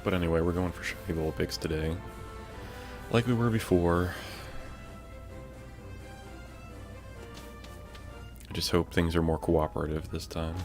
But anyway, we're going for shiny vulpix today. Like we were before. I just hope things are more cooperative this time.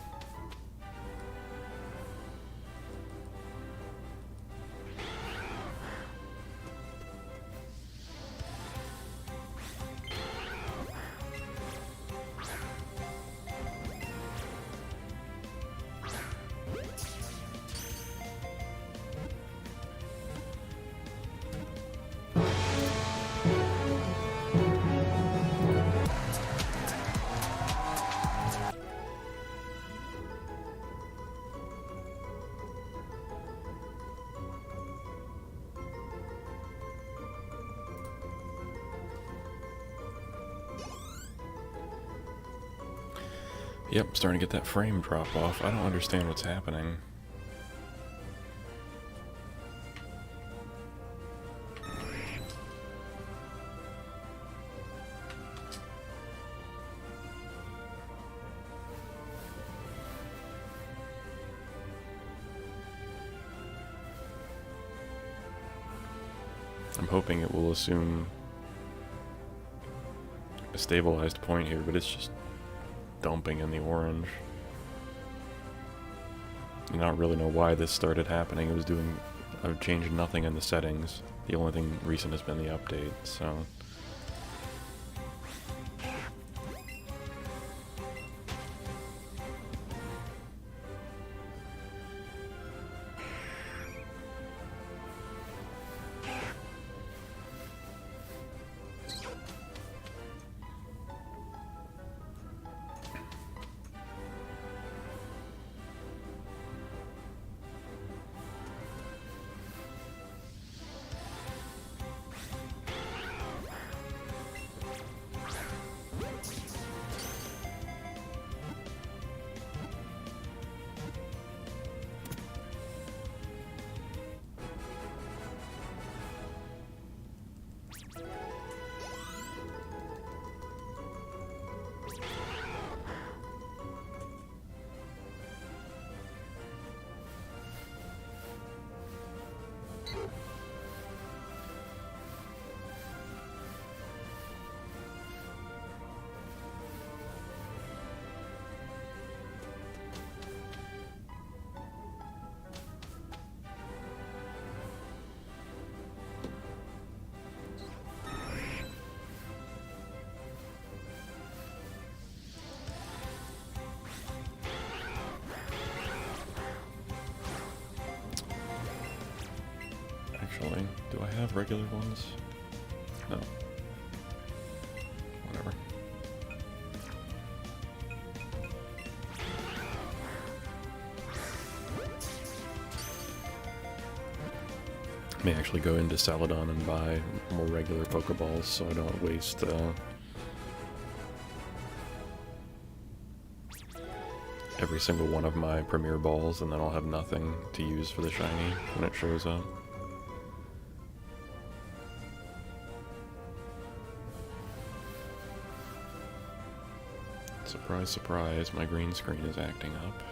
Yep, starting to get that frame drop off. I don't understand what's happening. I'm hoping it will assume a stabilized point here, but it's just dumping in the orange. I don't really know why this started happening. I've changed nothing in the settings. The only thing recent has been the update, so. Actually, do I have regular ones? No. Whatever. I may actually go into Celadon and buy more regular Pokeballs so I don't waste every single one of my Premier Balls, and then I'll have nothing to use for the shiny when it shows up. Surprise, surprise, my green screen is acting up.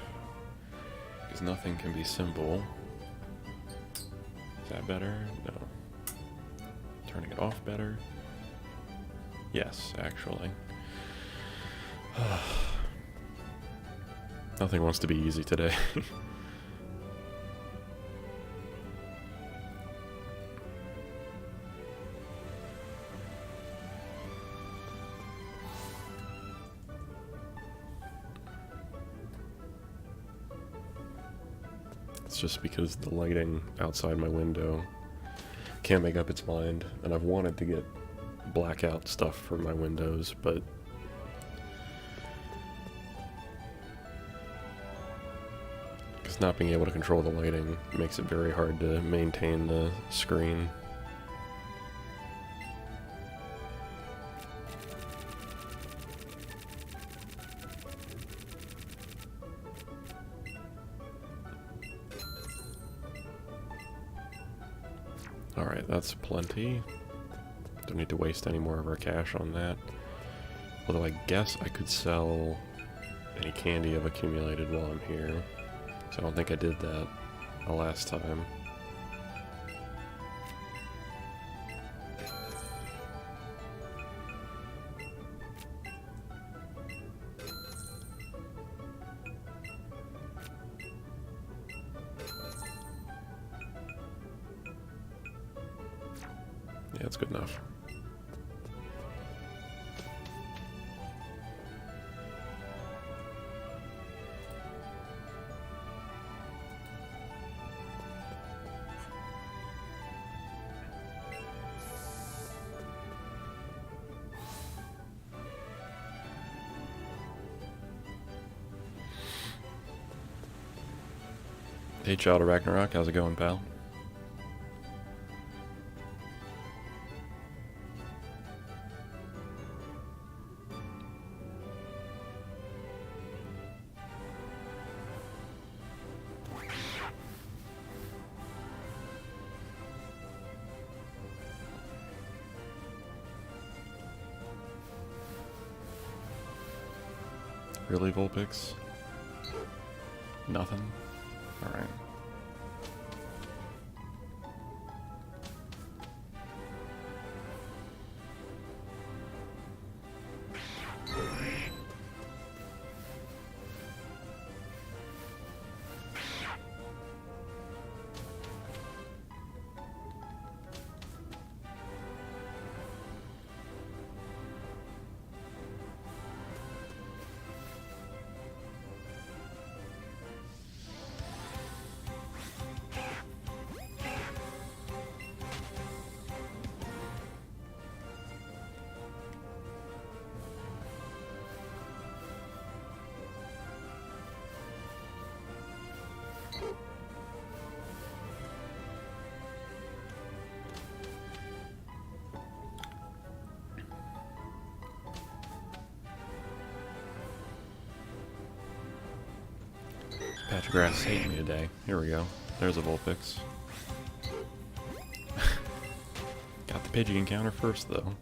Because nothing can be simple. Is that better? No. Turning it off better? Yes, actually. Nothing wants to be easy today. It's just because the lighting outside my window can't make up its mind, and I've wanted to get blackout stuff for my windows, but because not being able to control the lighting makes it very hard to maintain the screen. Alright, that's plenty. Don't need to waste any more of our cash on that. Although I guess I could sell any candy I've accumulated while I'm here. So I don't think I did that the last time. Yeah, it's good enough. Hey, Child of Ragnarok, how's it going, pal? Really, Vulpix? Nothing? Alright. Patch of grass hating me today. Here we go. There's a Vulpix. Got the Pidgey encounter first, though.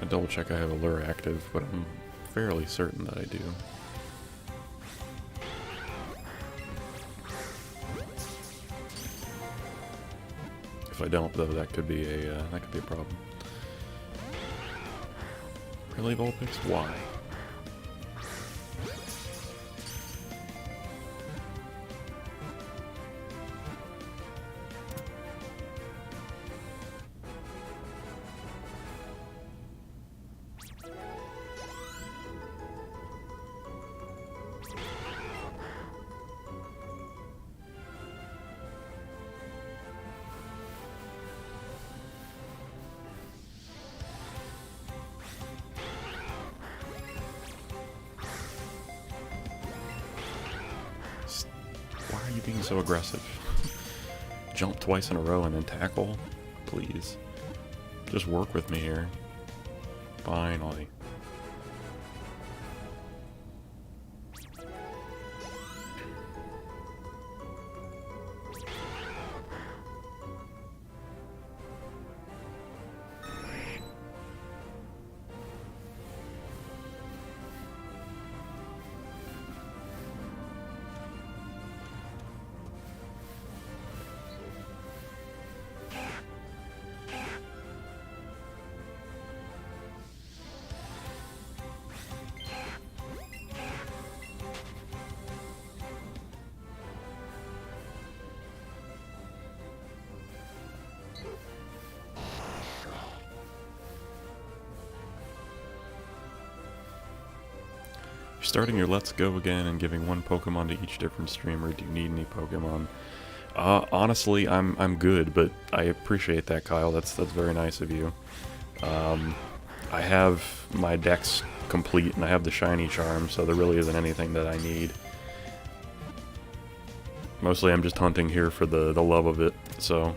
I double check I have a lure active, but I'm fairly certain that I do. If I don't, though, that could be a problem. Really, Vulpix? Why? Why are you being so aggressive? Jump twice in a row and then tackle? Please. Just work with me here. Finally. You're starting your Let's Go again and giving one Pokemon to each different streamer. Do you need any Pokemon? Honestly, I'm good, but I appreciate that, Kyle. That's very nice of you. I have my decks complete, and I have the shiny charm, so there really isn't anything that I need. Mostly I'm just hunting here for the love of it, so...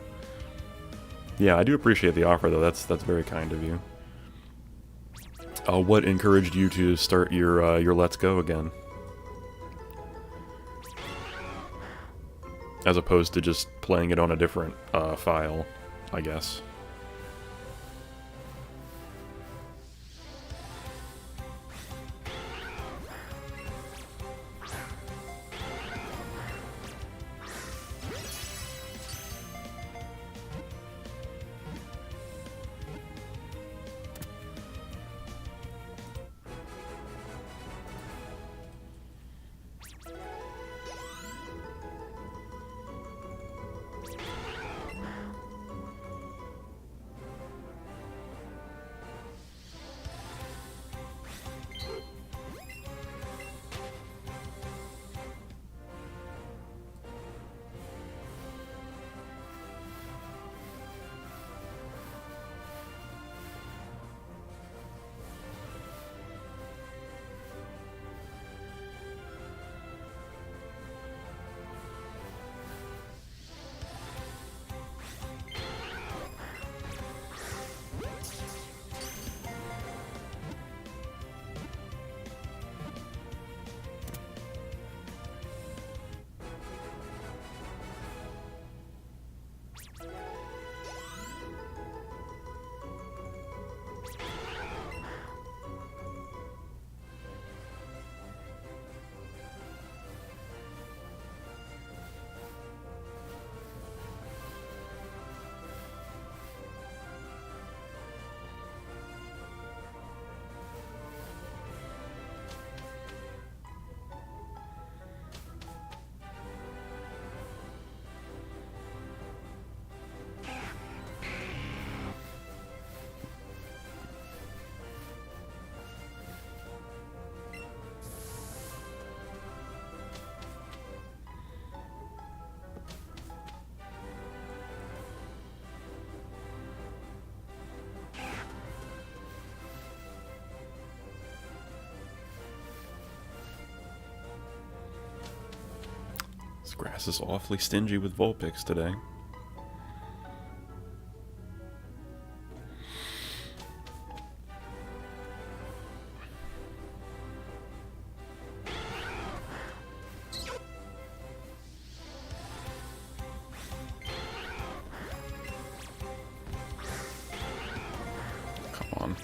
Yeah, I do appreciate the offer, though. That's very kind of you. What encouraged you to start your Let's Go again? As opposed to just playing it on a different file, I guess. This grass is awfully stingy with vulpix today. Come on.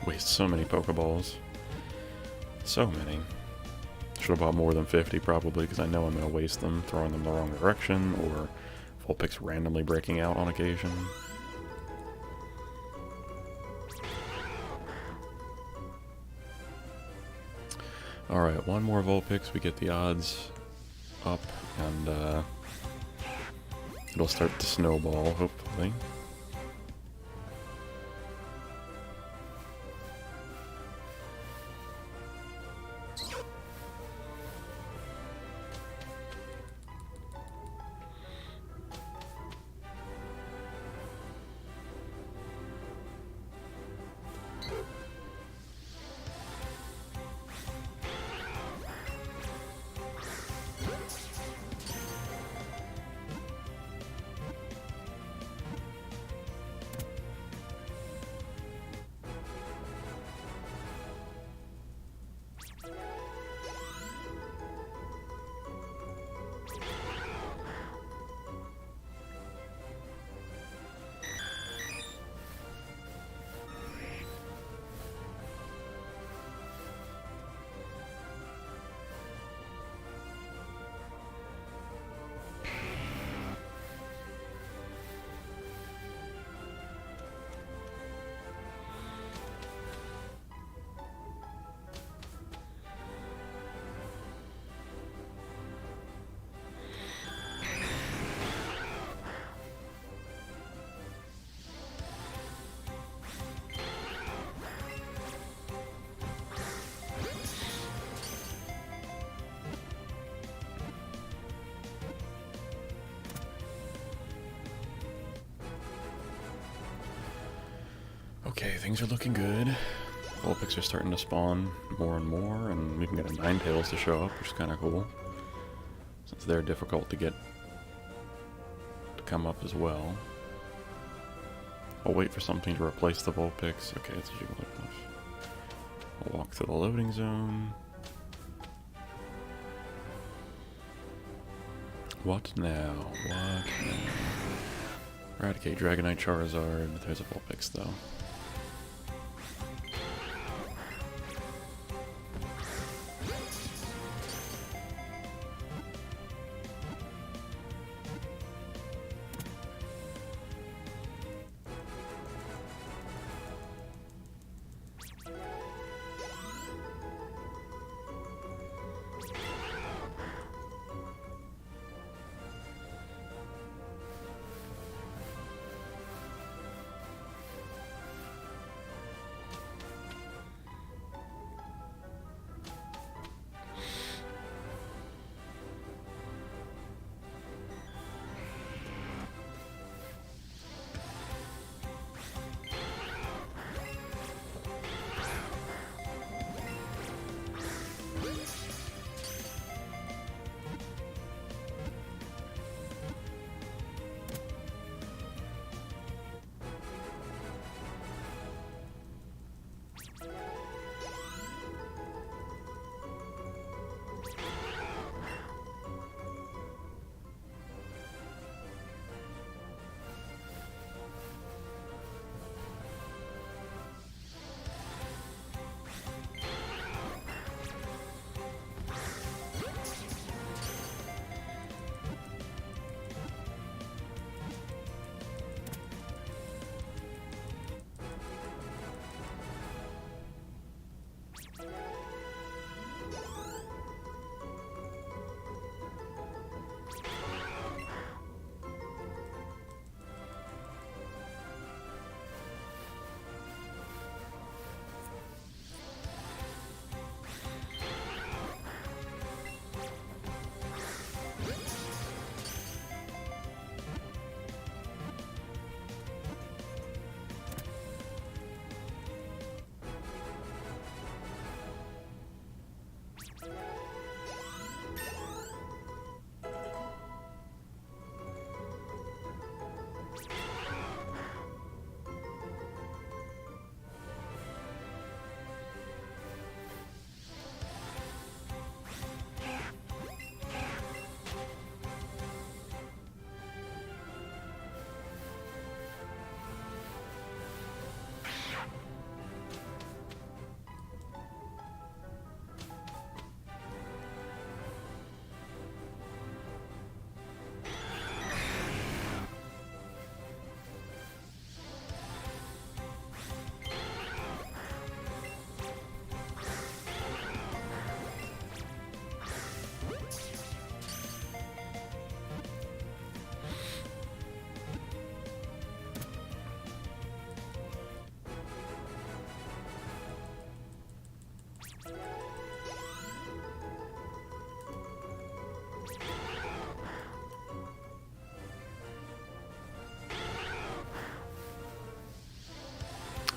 Waste so many Pokeballs. So many. Should have bought more than 50 probably, because I know I'm going to waste them, throwing them the wrong direction, or vulpix randomly breaking out on occasion. Alright, one more vulpix, we get the odds up, and it'll start to snowball, hopefully. Okay, things are looking good. Vulpix are starting to spawn more and more, and we can get a Ninetales to show up, which is kind of cool. Since they're difficult to get to come up as well. I'll wait for something to replace the Vulpix. Okay, it's a Jigglypuff. I'll walk to the loading zone. What now? What now? Eradicate Dragonite Charizard. There's a Vulpix though.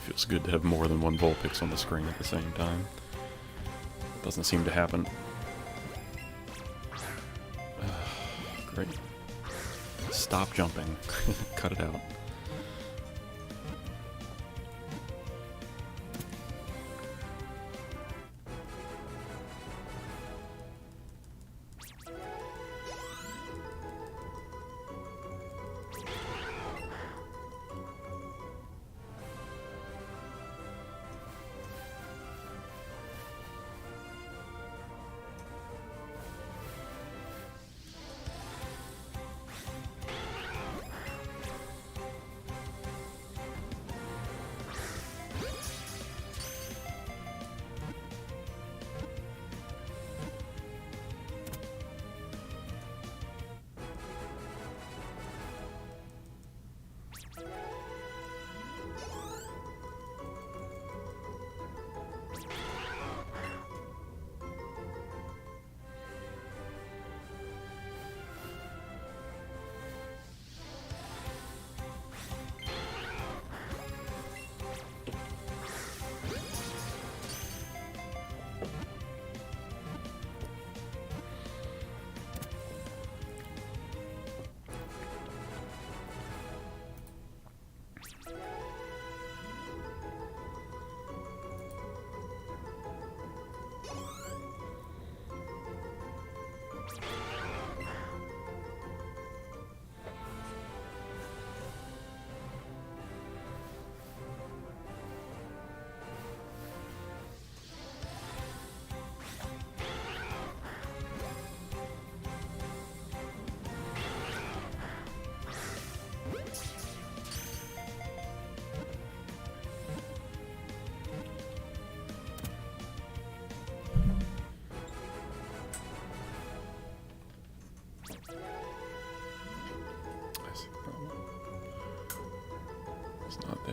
Feels good to have more than one Vulpix on the screen at the same time. Doesn't seem to happen. Great. Stop jumping. Cut it out.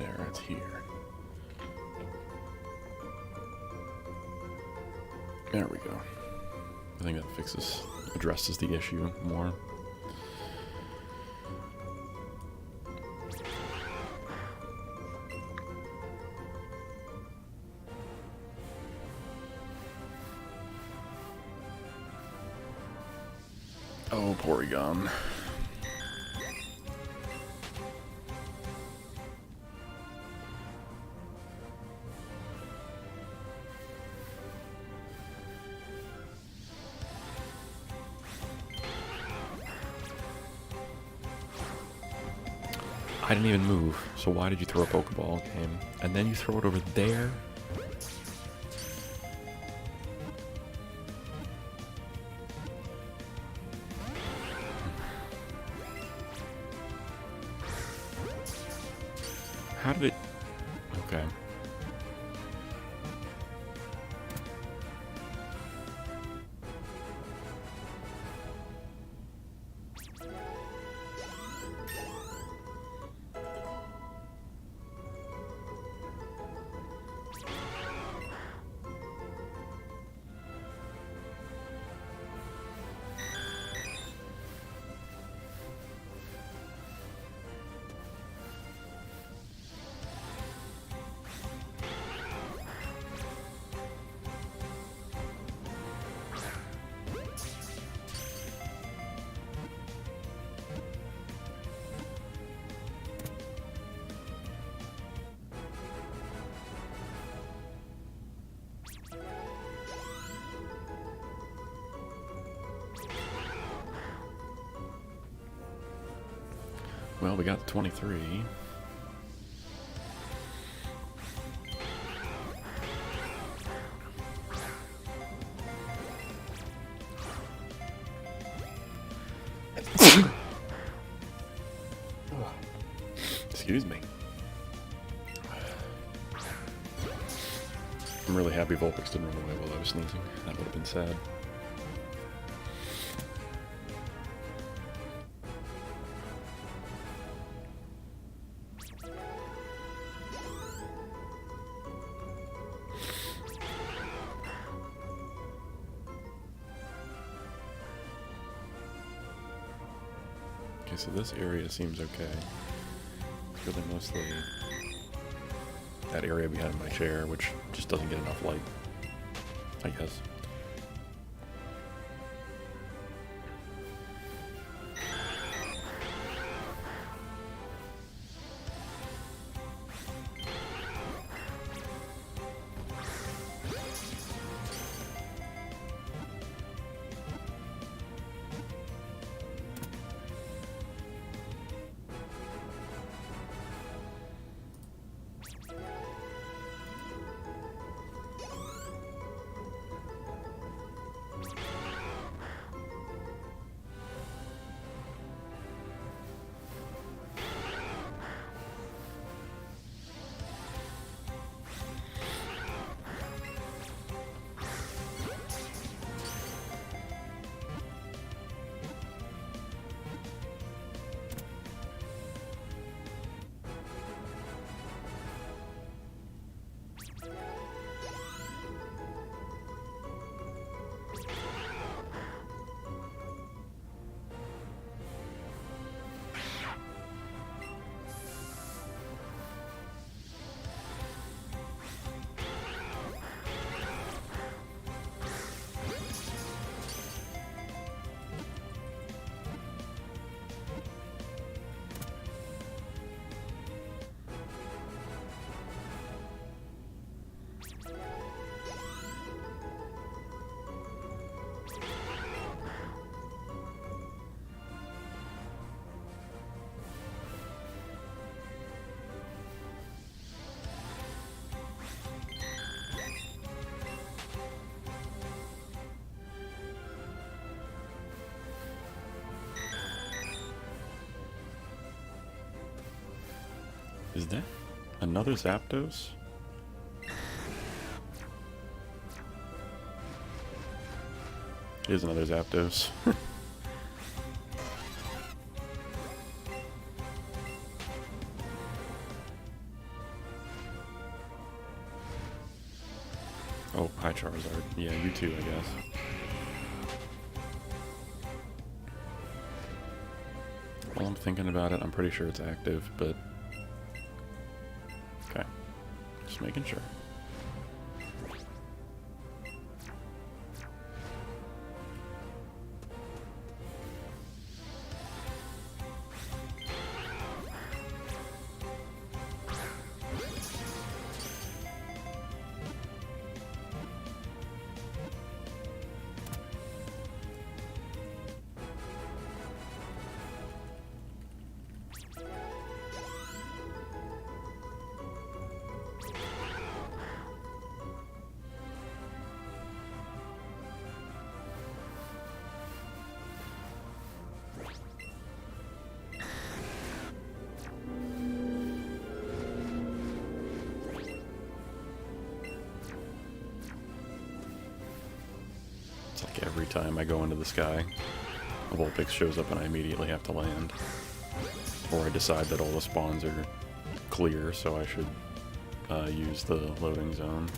There, it's here. There we go. I think that addresses the issue more. Oh, Porygon. I didn't even move, so why did you throw a Pokeball, game? And then you throw it over there? How did it... Okay. Well, we got 23. Excuse me. I'm really happy Vulpix didn't run away while I was sneezing. That would have been sad. Okay, so this area seems okay. It's really mostly that area behind my chair, which just doesn't get enough light, I guess. Is that another Zapdos? Here's another Zapdos. Oh, hi Charizard. Yeah, you too, I guess. While I'm thinking about it, I'm pretty sure it's active, but... Okay. Just making sure. Like every time I go into the sky, a vulpix shows up and I immediately have to land. Or I decide that all the spawns are clear, so I should use the loading zone.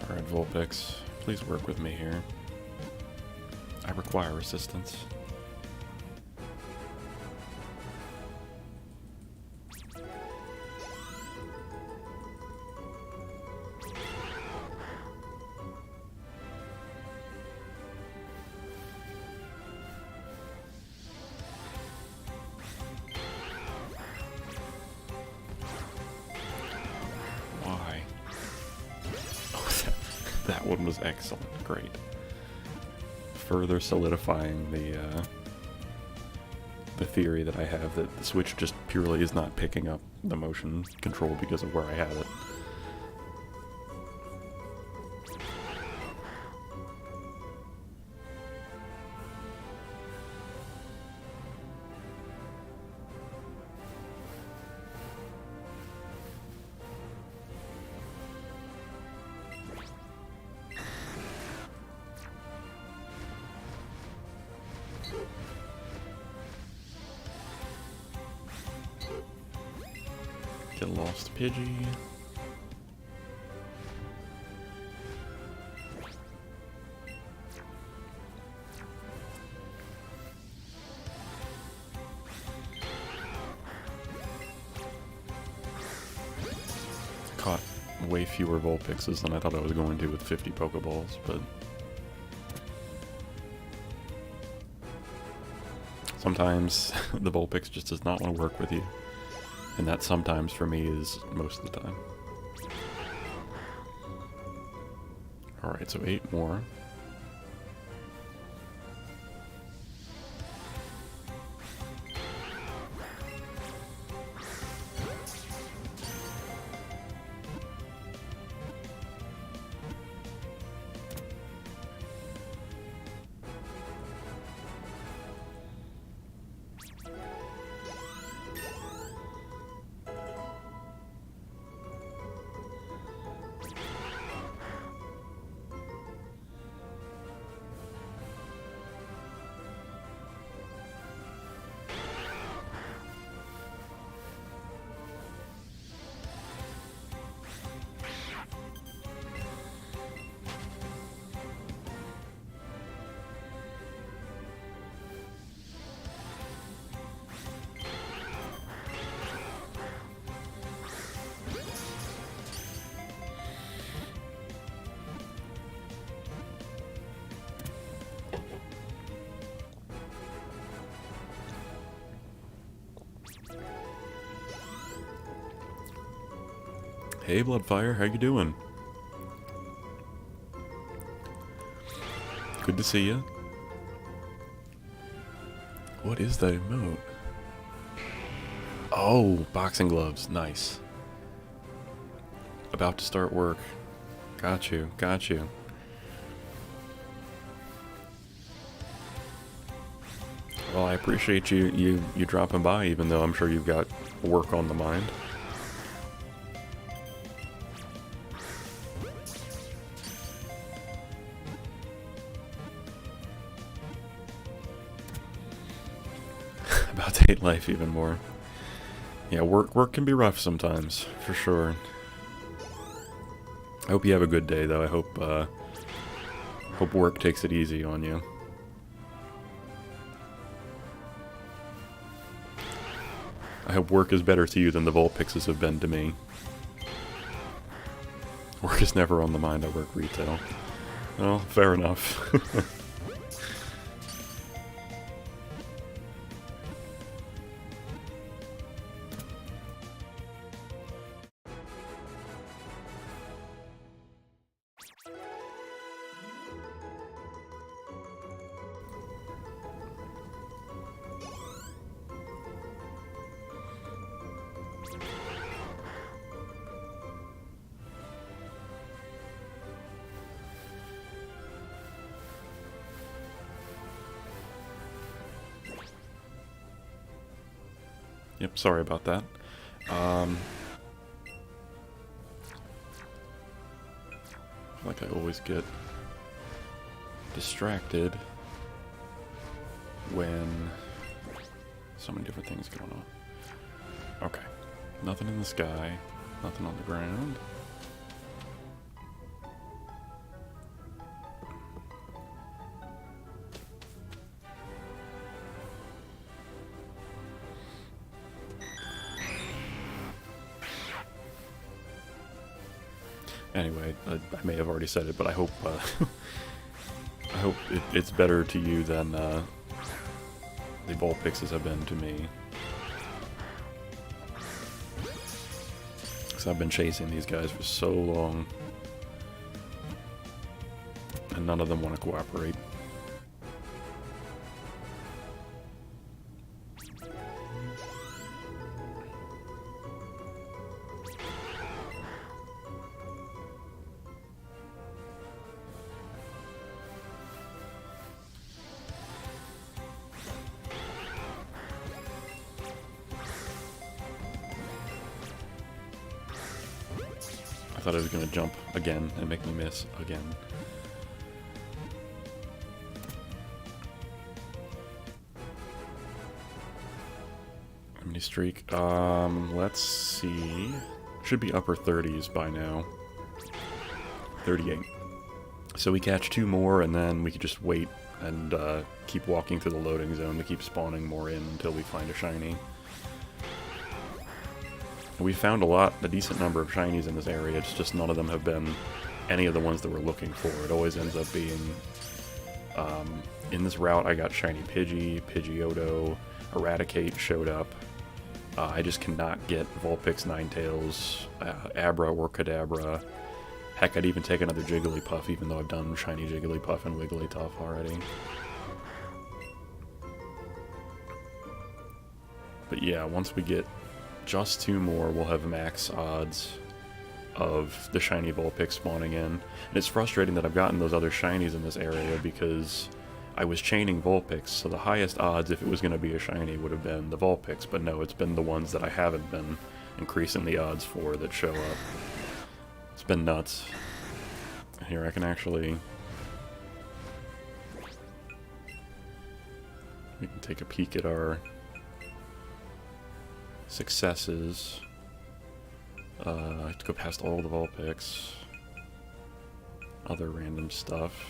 Alright, vulpix, please work with me here. I require assistance. That one was excellent. Great. Further solidifying the theory that I have that the Switch just purely is not picking up the motion control because of where I have it. Get lost, Pidgey. Caught way fewer Vulpixes than I thought I was going to with 50 Pokeballs, but sometimes the Vulpix just does not want to work with you. And that sometimes for me is most of the time. Alright, so 8 more. Hey Bloodfire, how you doing? Good to see you. What is that emote? Oh, boxing gloves. Nice. About to start work. Got you. Got you. Well, I appreciate you dropping by, even though I'm sure you've got work on the mind. About to hate life even more. Yeah, work can be rough sometimes, for sure. I hope you have a good day, though. I hope work takes it easy on you. I hope work is better to you than the vulpixes have been to me. Work is never on the mind. I work retail. Well, fair enough. Yep, sorry about that. I feel like I always get distracted when so many different things going on. Okay. Nothing in the sky, nothing on the ground. Anyway, I may have already said it, but I hope I hope it's better to you than the vulpixes have been to me. Because I've been chasing these guys for so long, and none of them want to cooperate. I thought it was going to jump again and make me miss again. Mini streak. Let's see. Should be upper 30s by now. 38. So we catch 2 more, and then we could just wait and keep walking through the loading zone to keep spawning more in until we find a shiny. We found a decent number of shinies in this area, it's just none of them have been any of the ones that we're looking for. It always ends up being, in this route I got shiny Pidgey, Pidgeotto, Eradicate showed up. I just cannot get Vulpix, Ninetales, Abra or Kadabra. Heck, I'd even take another Jigglypuff, even though I've done shiny Jigglypuff and Wigglytuff already. But yeah, once we get just 2 more, we'll have max odds of the shiny Vulpix spawning in. And it's frustrating that I've gotten those other shinies in this area because I was chaining Vulpix, so the highest odds if it was going to be a shiny would have been the Vulpix, but no, it's been the ones that I haven't been increasing the odds for that show up. It's been nuts. Here, I can actually... we can take a peek at our successes. I have to go past all the Vulpix. Other random stuff.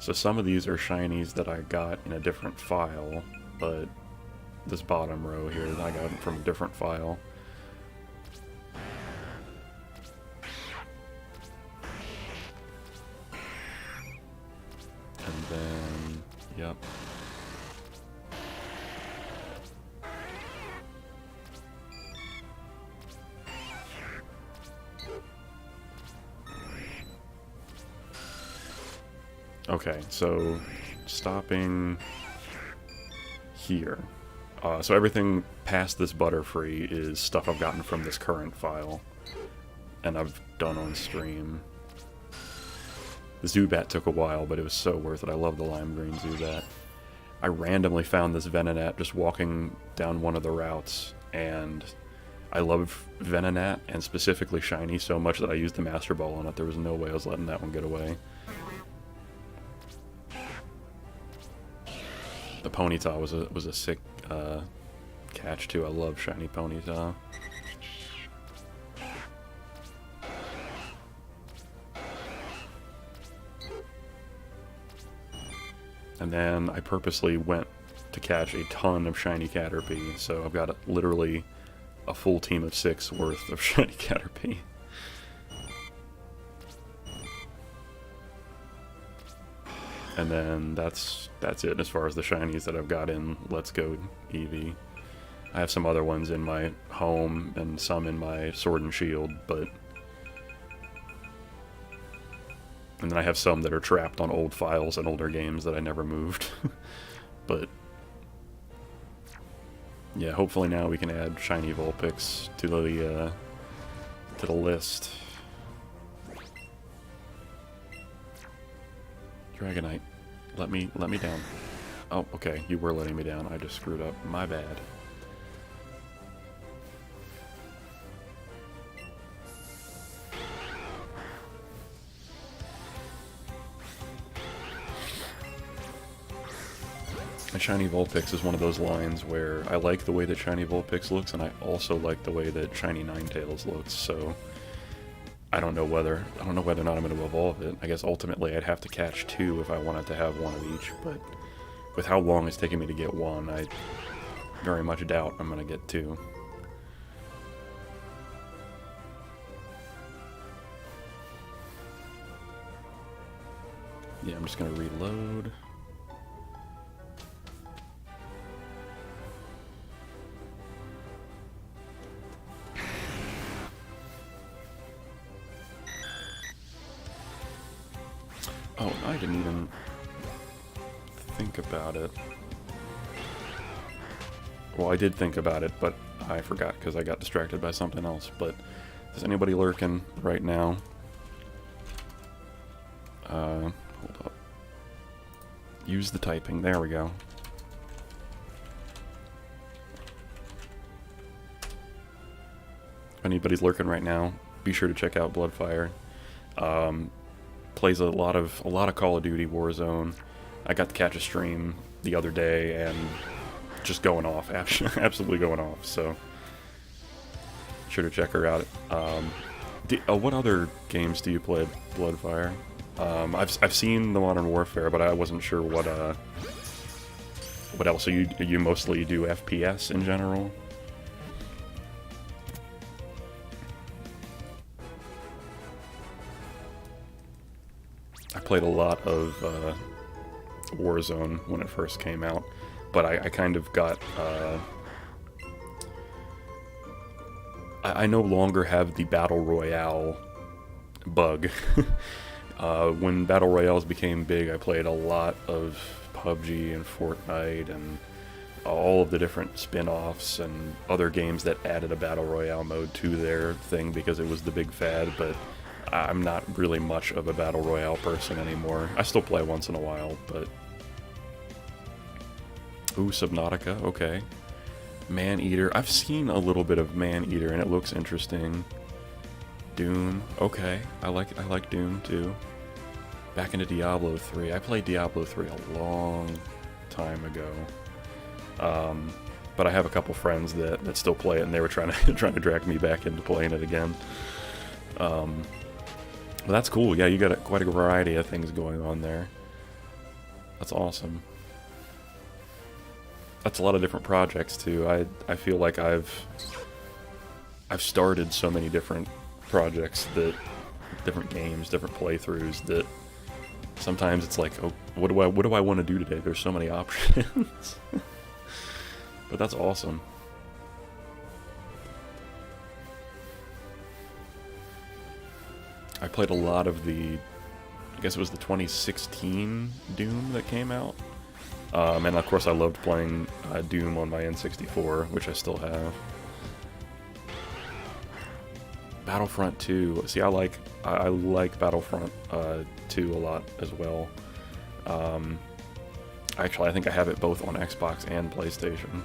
So some of these are shinies that I got in a different file, but this bottom row here, I got from a different file. And then, yep. Okay, so stopping here. So everything past this Butterfree is stuff I've gotten from this current file, and I've done on stream. The Zubat took a while, but it was so worth it. I love the lime green Zubat. I randomly found this Venonat just walking down one of the routes, and I love Venonat, and specifically Shiny, so much that I used the Master Ball on it. There was no way I was letting that one get away. The Ponyta was a sick catch, too. I love Shiny Ponyta. And then I purposely went to catch a ton of Shiny Caterpie, so I've got literally a full team of 6 worth of Shiny Caterpie. And then that's it as far as the shinies that I've got in Let's Go Eevee. I have some other ones in my home and some in my Sword and Shield, but... And then I have some that are trapped on old files and older games that I never moved. But... yeah, hopefully now we can add shiny Vulpix to the list. Dragonite, let me down. Oh, okay, you were letting me down. I just screwed up. My bad. And Shiny Vulpix is one of those lines where I like the way that Shiny Vulpix looks, and I also like the way that Shiny Ninetales looks, so I don't know whether or not I'm going to evolve it. I guess ultimately I'd have to catch 2 if I wanted to have one of each, but with how long it's taking me to get one, I very much doubt I'm going to get 2. Yeah, I'm just going to reload. Oh, I didn't even think about it. Well, I did think about it, but I forgot because I got distracted by something else. But is anybody lurking right now? Hold up. Use the typing. There we go. If anybody's lurking right now, be sure to check out Bloodfire. Plays a lot of Call of Duty Warzone. I got to catch a stream the other day and just going off, absolutely going off. So sure to check her out. What other games do you play, Bloodfire? I've seen the Modern Warfare, but I wasn't sure what else. So you mostly do FPS in general? I played a lot of Warzone when it first came out, but I kind of got... I no longer have the Battle Royale bug. When Battle Royales became big, I played a lot of PUBG and Fortnite and all of the different spin-offs and other games that added a Battle Royale mode to their thing because it was the big fad, but I'm not really much of a Battle Royale person anymore. I still play once in a while, but... Ooh, Subnautica, okay. Man-Eater, I've seen a little bit of Man-Eater and it looks interesting. Doom, okay. I like Doom too. Back into Diablo 3. I played Diablo 3 a long time ago. But I have a couple friends that still play it and they were trying to drag me back into playing it again. Well, that's cool. Yeah, you got quite a variety of things going on there. That's awesome. That's a lot of different projects too. I feel like I've started so many different projects, different games, different playthroughs, that sometimes it's like, oh, what do I want to do today? There's so many options. But that's awesome. I played a lot of I guess it was the 2016 Doom that came out. And of course I loved playing Doom on my N64, which I still have. Battlefront 2. See, I like Battlefront 2 a lot as well. Actually, I think I have it both on Xbox and PlayStation.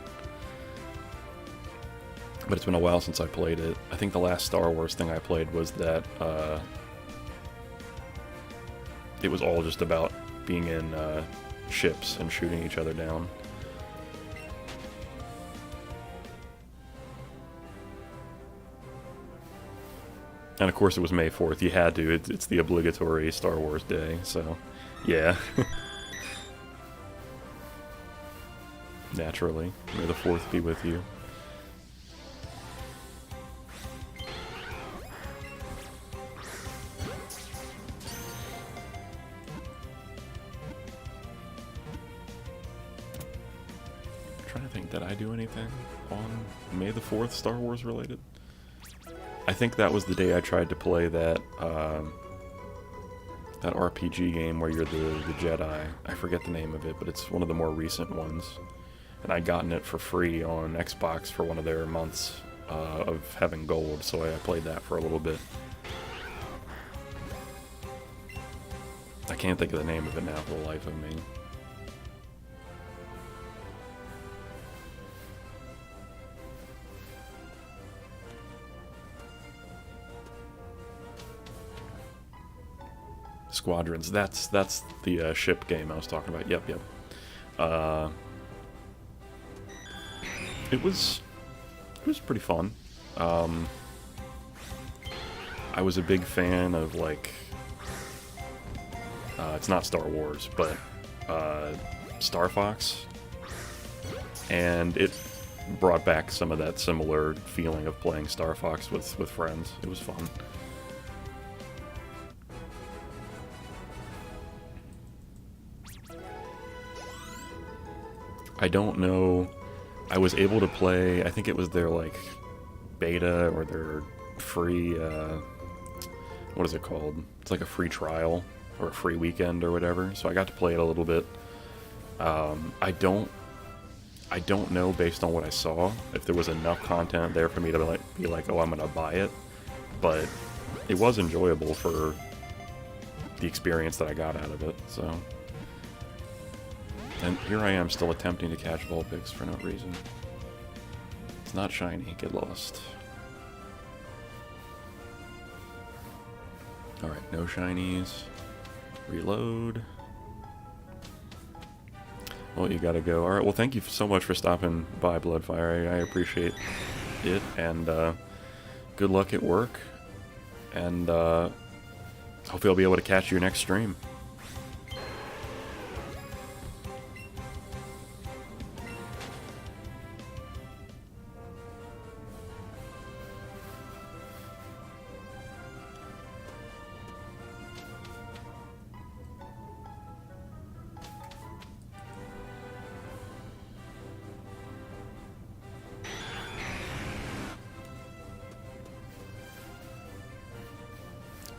But it's been a while since I played it. I think the last Star Wars thing I played was that it was all just about being in ships and shooting each other down. And of course it was May 4th, you had to, it's the obligatory Star Wars day, so yeah. Naturally, may the 4th be with you. I'm trying to think, did I do anything on May the 4th Star Wars related? I think that was the day I tried to play that that RPG game where you're the Jedi. I forget the name of it, but it's one of the more recent ones. And I'd gotten it for free on Xbox for one of their months of having gold, so I played that for a little bit. I can't think of the name of it now for the life of me. Squadrons. That's the ship game I was talking about. Yep. It was pretty fun. I was a big fan of, like, it's not Star Wars, but Star Fox, and it brought back some of that similar feeling of playing Star Fox with friends. It was fun. I don't know. I was able to play, I think it was their, like, beta or their free, what is it called? It's like a free trial or a free weekend or whatever. So I got to play it a little bit. I don't know, based on what I saw, if there was enough content there for me to be like, oh, I'm gonna buy it. But it was enjoyable for the experience that I got out of it. So. And here I am still attempting to catch vulpix for no reason. It's not shiny, get lost. Alright, no shinies. Reload. Well, you gotta go. Alright, well, thank you so much for stopping by, Bloodfire. I appreciate it, and good luck at work. And hopefully I'll be able to catch your next stream.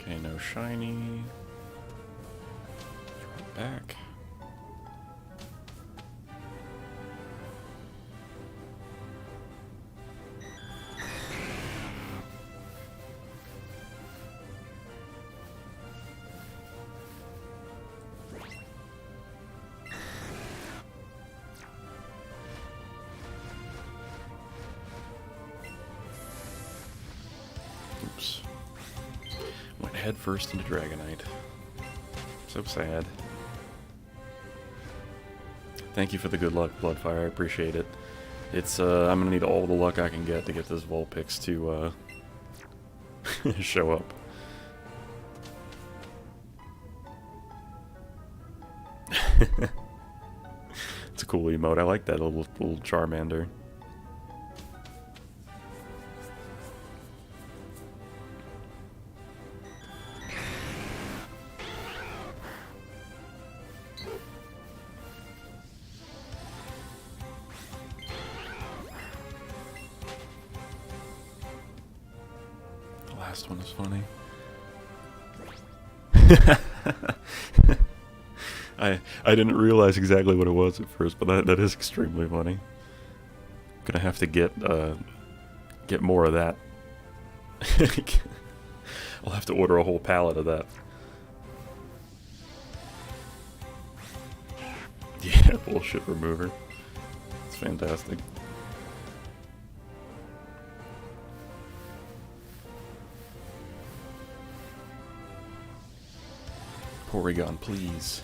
Okay, no shiny. Throw it back. Oops. Went head first into Dragonite. So sad. Thank you for the good luck, Bloodfire. I appreciate it. It's I'm gonna need all the luck I can get to get this vulpix to show up. It's a cool emote. I like that little Charmander. The last one is funny. I didn't realize exactly what it was at first, but that is extremely funny. Gonna have to get more of that. I'll have to order a whole pallet of that. Yeah, bullshit remover. It's fantastic. Porygon, please.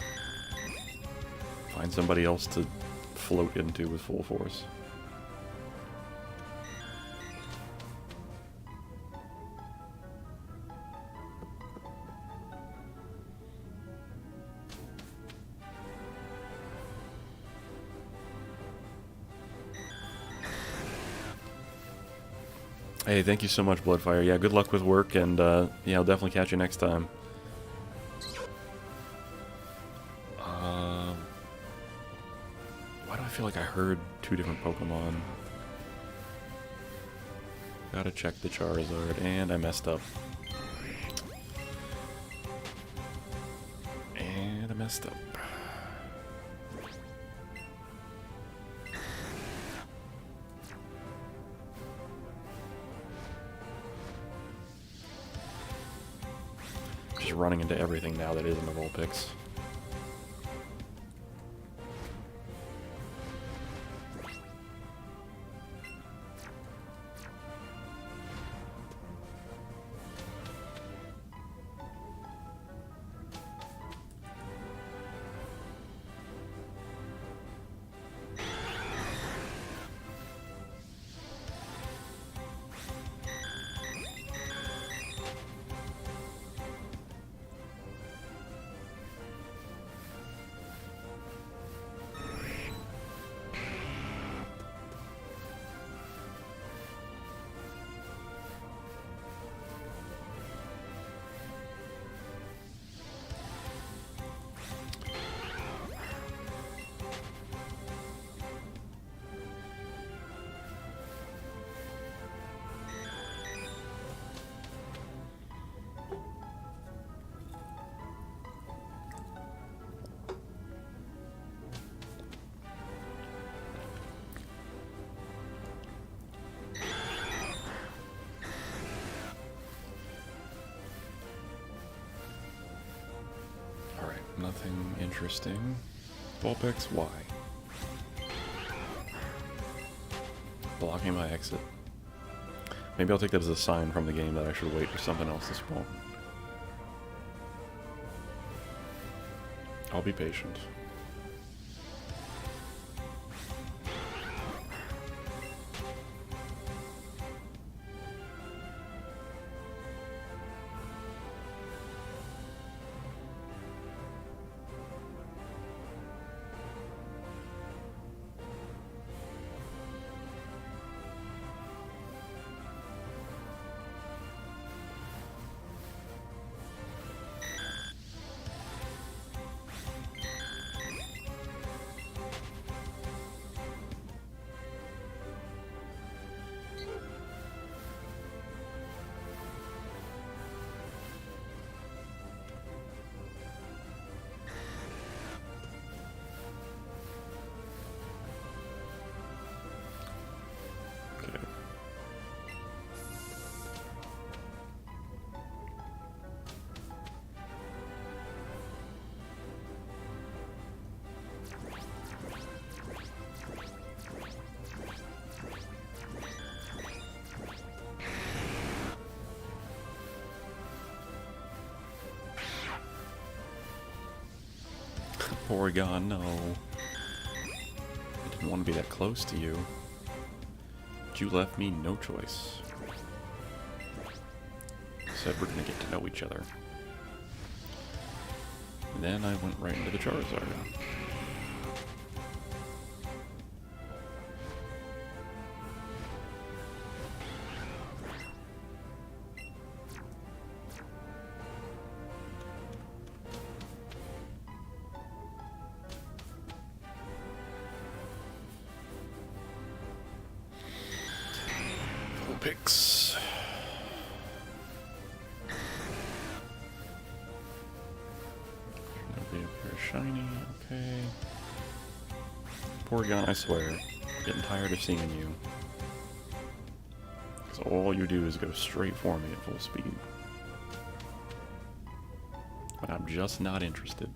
Find somebody else to float into with full force. Hey, thank you so much, Bloodfire. Yeah, good luck with work, and yeah, I'll definitely catch you next time. Why do I feel like I heard two different Pokemon? Gotta check the Charizard, and I messed up. And I messed up. Just running into everything now that isn't a Vulpix. Nothing interesting. Vulpix, why? Blocking my exit. Maybe I'll take that as a sign from the game that I should wait for something else to spawn. I'll be patient. Porygon, no. I didn't want to be that close to you. But you left me no choice. Said we're gonna get to know each other. And then I went right into the Charizard. Vulpix. Nobody appears shiny, okay. Porygon, I swear, I'm getting tired of seeing you. So all you do is go straight for me at full speed. But I'm just not interested.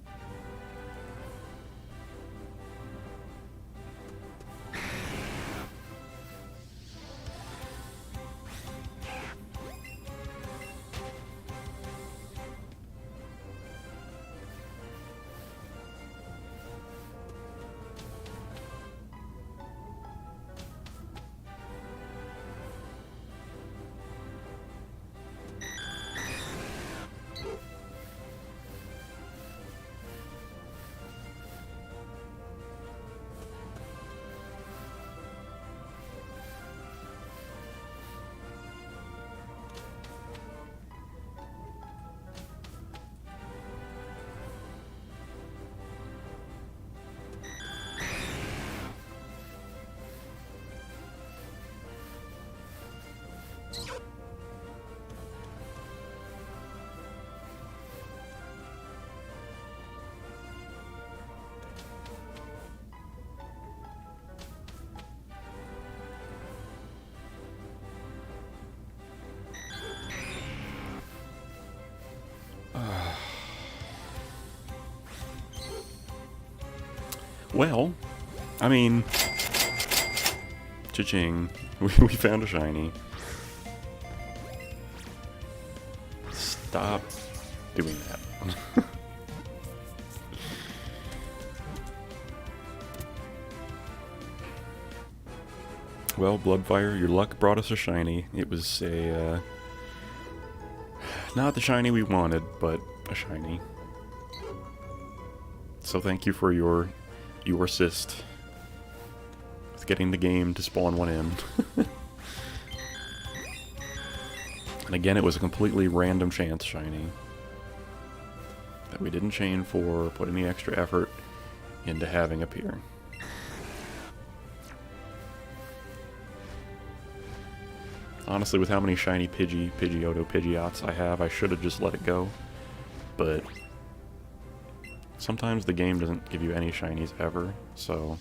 Well, I mean, cha-ching, we found a shiny. Stop doing that. Well, Bloodfire, your luck brought us a shiny. It was a, not the shiny we wanted, but a shiny. So thank you for your assist with getting the game to spawn one in. And again, it was a completely random chance shiny that we didn't chain for, put any extra effort into having appear. Honestly, with how many shiny Pidgeotto, Pidgeots I have, I should have just let it go. But sometimes the game doesn't give you any shinies ever, so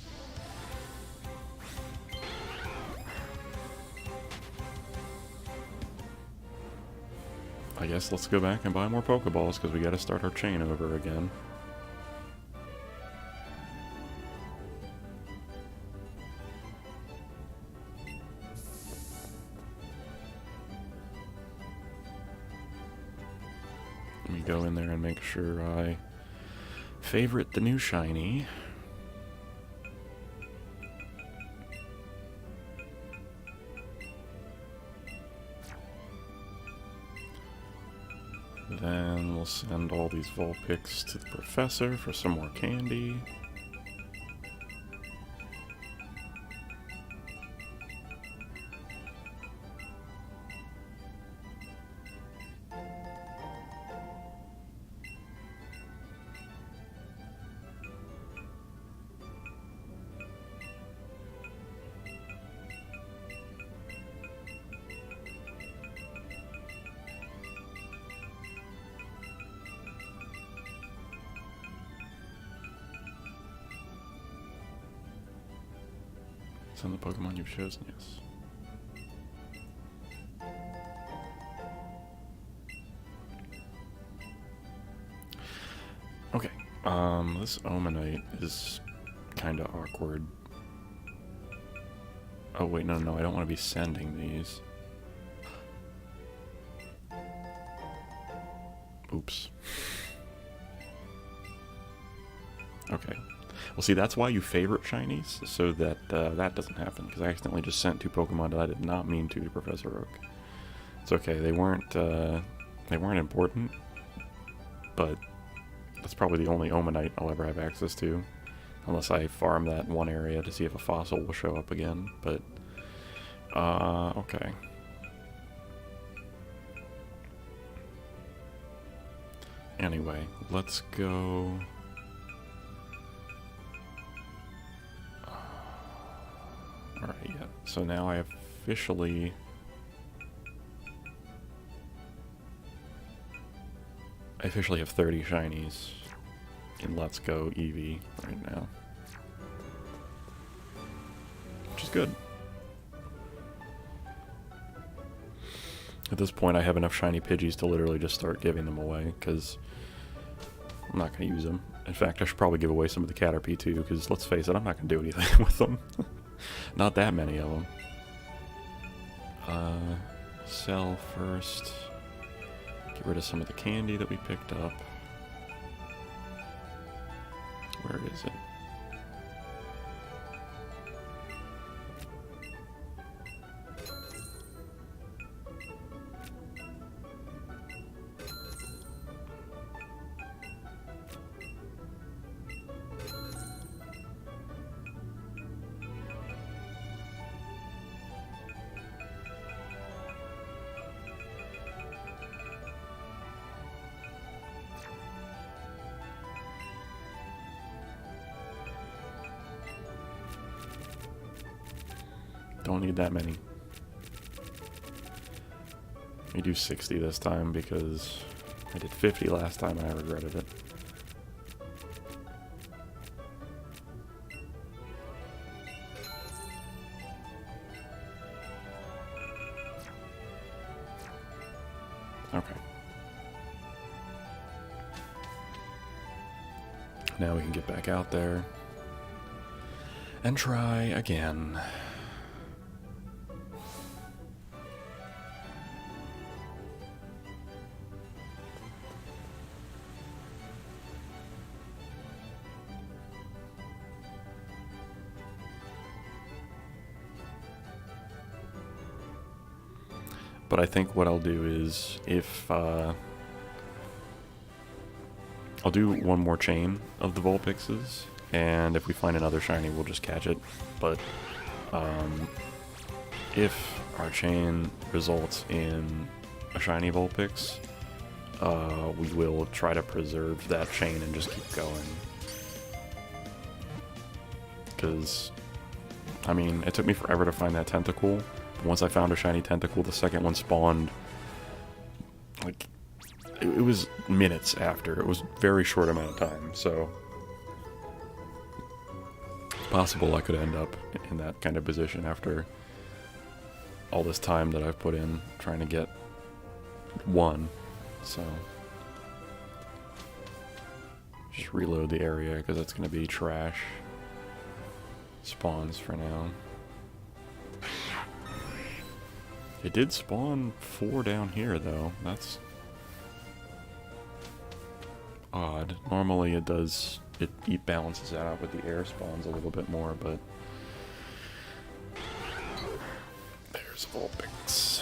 I guess let's go back and buy more Pokeballs, because we gotta start our chain over again. Let me go in there and make sure I favorite the new shiny. Then we'll send all these vulpix to the professor for some more candy. Send the Pokemon you've chosen, yes. Okay, this Omanite is kinda awkward. Oh wait, no, I don't want to be sending these. Oops. Okay. Well, see, that's why you favorite shinies, so that that doesn't happen, because I accidentally just sent two Pokemon that I did not mean to Professor Oak. It's okay, they weren't important, but that's probably the only Omanite I'll ever have access to, unless I farm that one area to see if a fossil will show up again, but, okay. Anyway, let's go... Alright, yeah. So now I officially... I officially have 30 shinies in Let's Go Eevee right now. Which is good. At this point, I have enough shiny Pidgeys to literally just start giving them away, because I'm not going to use them. In fact, I should probably give away some of the Caterpie too, because let's face it, I'm not going to do anything with them. Not that many of them. Sell first. Get rid of some of the candy that we picked up. Where is it? Don't need that many. Let me do 60 this time because I did 50 last time and I regretted it. Okay. Now we can get back out there and try again. But I think what I'll do is, if I'll do one more chain of the vulpixes, and if we find another shiny, we'll just catch it. But if our chain results in a shiny vulpix, we will try to preserve that chain and just keep going. Because, I mean, it took me forever to find that tentacle. Once I found a shiny tentacle, the second one spawned, like, it was minutes after. It was a very short amount of time, so it's possible I could end up in that kind of position after all this time that I've put in trying to get one. So just reload the area because that's going to be trash spawns for now. It did spawn 4 down here, though. That's odd. Normally it does, it balances out with the air spawns a little bit more, but there's vulpix.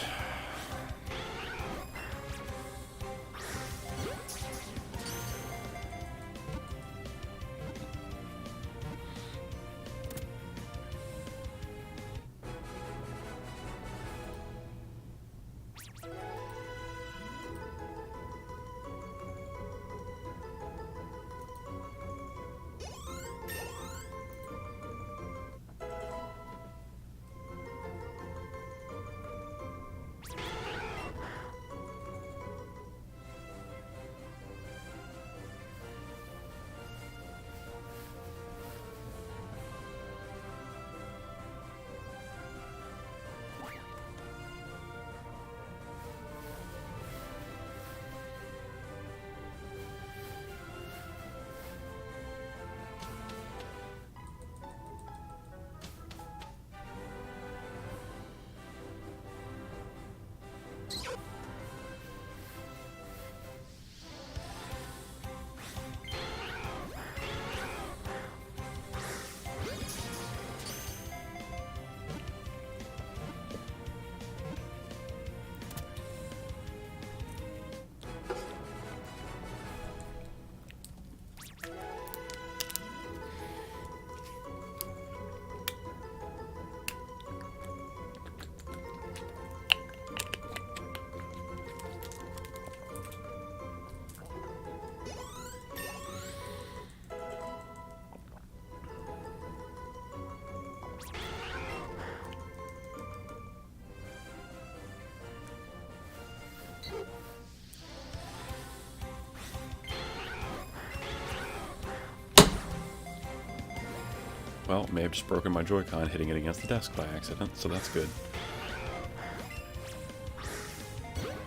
Well, may have just broken my Joy-Con hitting it against the desk by accident, so that's good.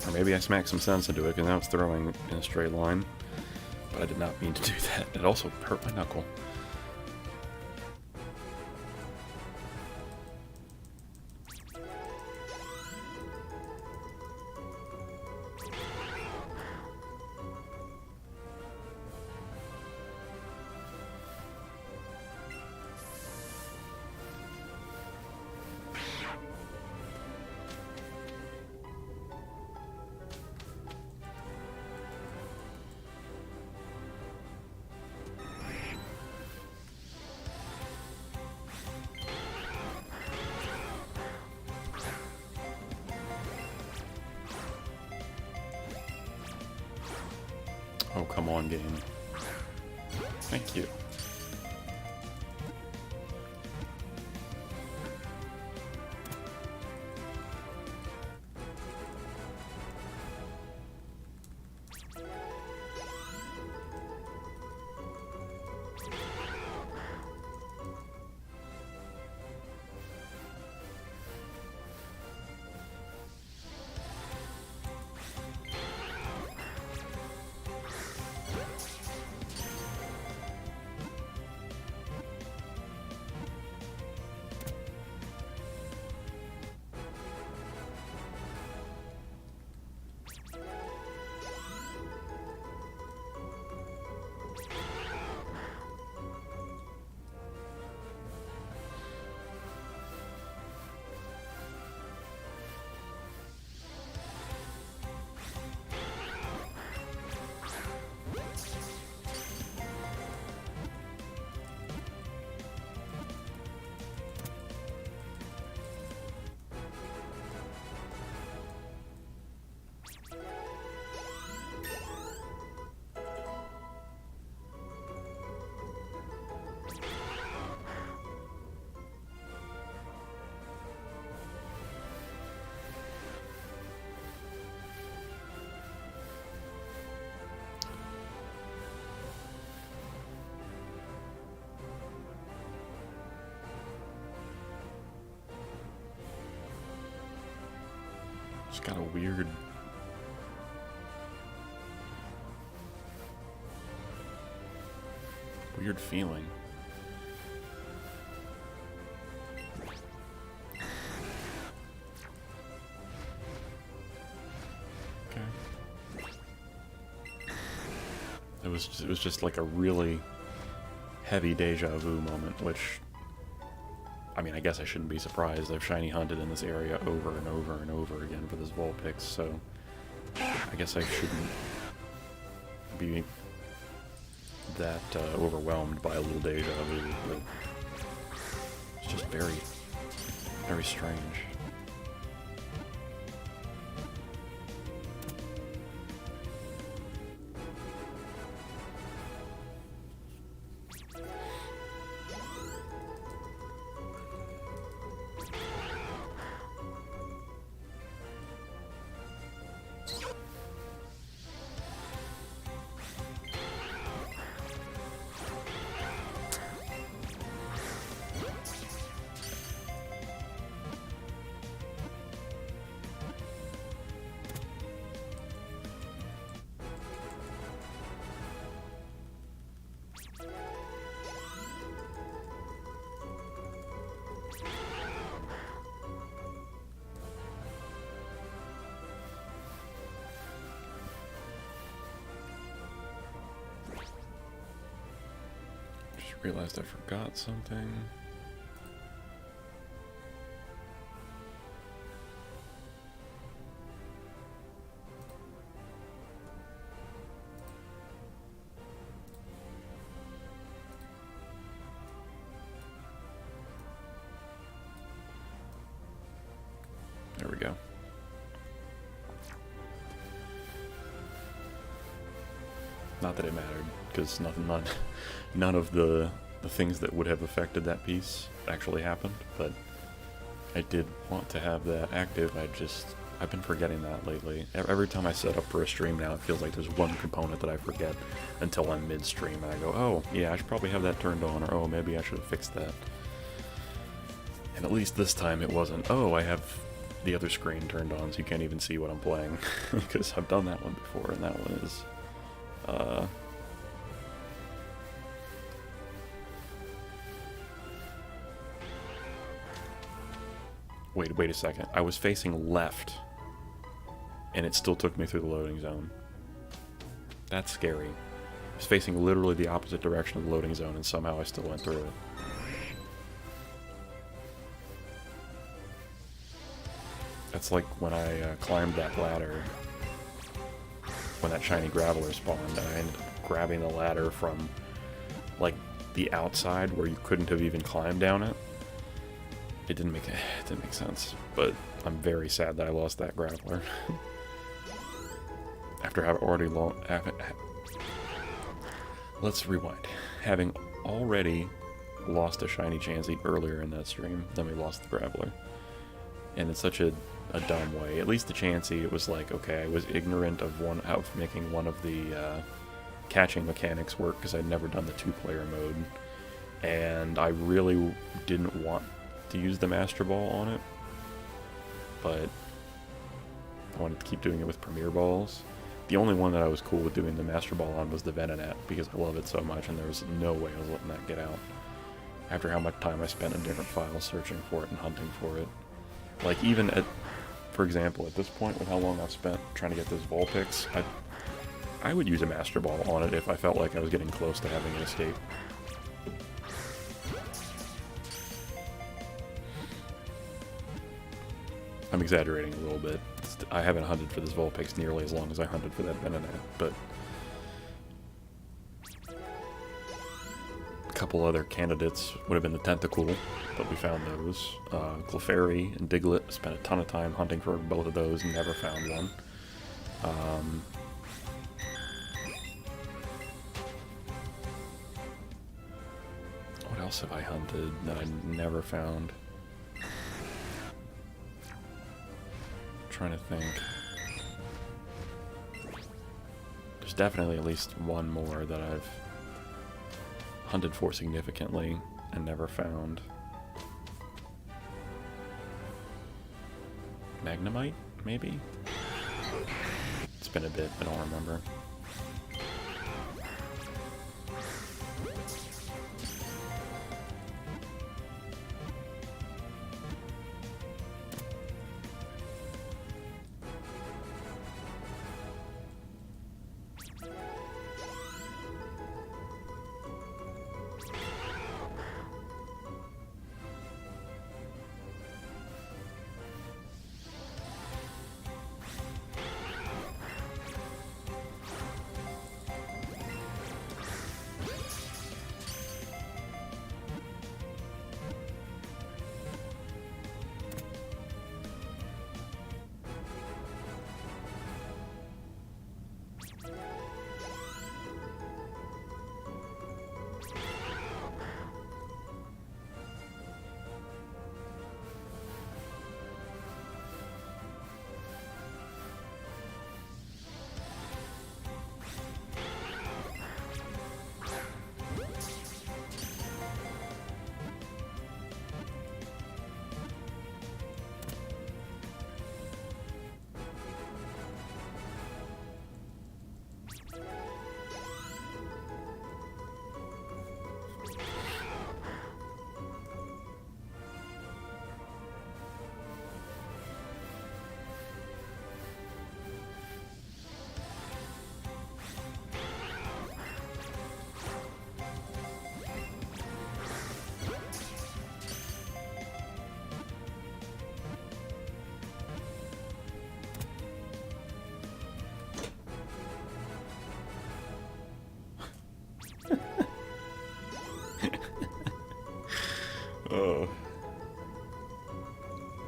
Or maybe I smacked some sense into it, because now it's throwing in a straight line. But I did not mean to do that. It also hurt my knuckle. Oh, come on, game. Thank you. Just got a weird feeling. Okay. It was just like a really heavy deja vu moment, which, I mean, I guess I shouldn't be surprised. I've shiny hunted in this area over and over and over again for this vulpix, so I guess I shouldn't be that overwhelmed by a little deja vu, but it's just very, very strange. Realized I forgot something. There we go. Not that it mattered, because none of the things that would have affected that piece actually happened, but I did want to have that active. I've been forgetting that lately. Every time I set up for a stream now, it feels like there's one component that I forget until I'm mid-stream, and I go, oh, yeah, I should probably have that turned on, or oh, maybe I should have fixed that. And at least this time it wasn't, oh, I have the other screen turned on so you can't even see what I'm playing. Because I've done that one before, and that one is... Wait a second. I was facing left, and it still took me through the loading zone. That's scary. I was facing literally the opposite direction of the loading zone, and somehow I still went through it. That's like when I climbed that ladder, when that shiny graveler spawned, and I ended up grabbing the ladder from, like, the outside where you couldn't have even climbed down it. It didn't make sense, but I'm very sad that I lost that grappler. After having already let's rewind. Having already lost a shiny Chansey earlier in that stream, then we lost the grappler. And in such a dumb way. At least the Chansey, it was like, okay, I was ignorant of making one of the catching mechanics work because I'd never done the 2-player mode. And I really didn't want to use the Master Ball on it, but I wanted to keep doing it with Premier Balls. The only one that I was cool with doing the Master Ball on was the Venonat, because I love it so much, and there was no way I was letting that get out. After how much time I spent in different files searching for it and hunting for it. Like, even at, for example, at this point, with how long I've spent trying to get those vulpix, I would use a Master Ball on it if I felt like I was getting close to having an escape. I'm exaggerating a little bit. I haven't hunted for this vulpix nearly as long as I hunted for that Venonat, but a couple other candidates would have been the Tentacool, but we found those. Clefairy and Diglett, spent a ton of time hunting for both of those and never found one. What else have I hunted that I never found? Trying to think. There's definitely at least one more that I've hunted for significantly and never found. Magnemite, maybe? It's been a bit, I don't remember.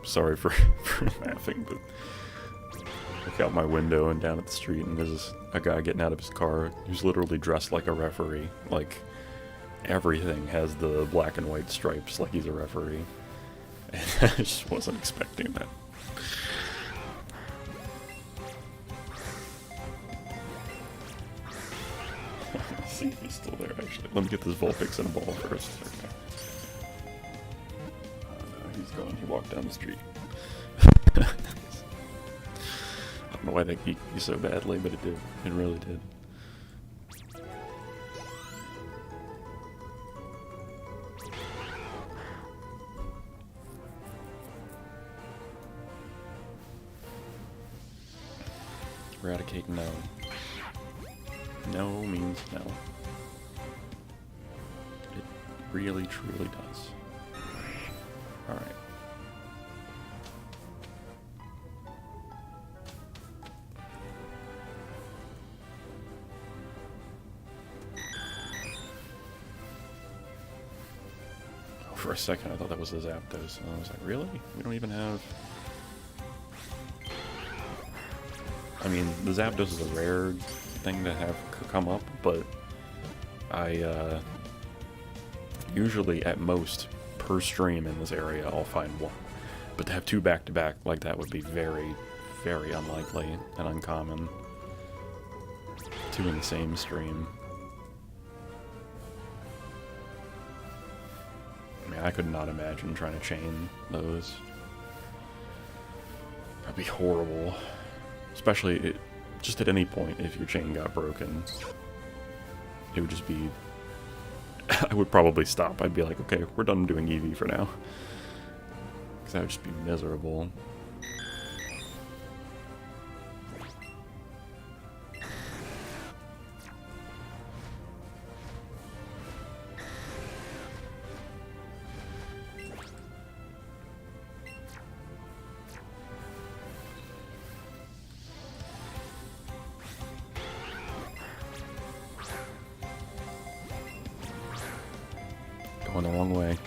Sorry for laughing, but look out my window and down at the street, and there's a guy getting out of his car who's literally dressed like a referee. Like, everything has the black and white stripes like he's a referee. And I just wasn't expecting that. Let's see if he's still there, actually. Let me get this vulpix in a ball first. Okay. gone. He walked down the street. I don't know why that geeked me so badly, but it did. It really did. Eradicate no. No means no. It really, truly does. Alright. Oh, for a second I thought that was the Zapdos, and I was like, really? We don't even have... I mean, the Zapdos is a rare thing to have come up, but I, usually at most per stream in this area I'll find one. But to have two back-to-back like that would be very, very unlikely and uncommon. Two in the same stream. I mean, I could not imagine trying to chain those. That'd be horrible. Especially, just at any point, if your chain got broken, it would just be... I would probably stop. I'd be like, okay, we're done doing Eevee for now. Because that would just be miserable. Going the wrong way.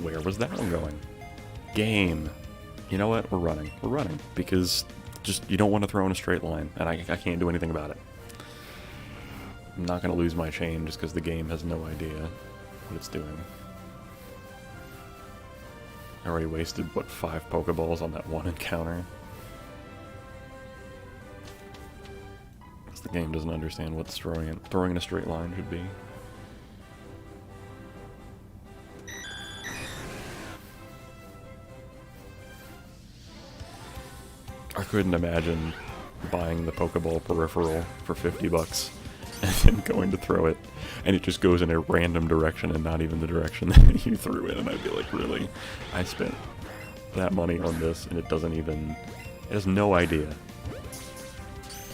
Where was that one going? Game. You know what? We're running. We're running. Because just, you don't want to throw in a straight line. And I can't do anything about it. I'm not going to lose my chain just because the game has no idea what it's doing. I already wasted, what, 5 Pokeballs on that one encounter? The game doesn't understand what throwing in a straight line should be. I couldn't imagine buying the Pokeball peripheral for $50 and then going to throw it, and it just goes in a random direction and not even the direction that you threw it, and I'd be like, really? I spent that money on this and it doesn't even... It has no idea.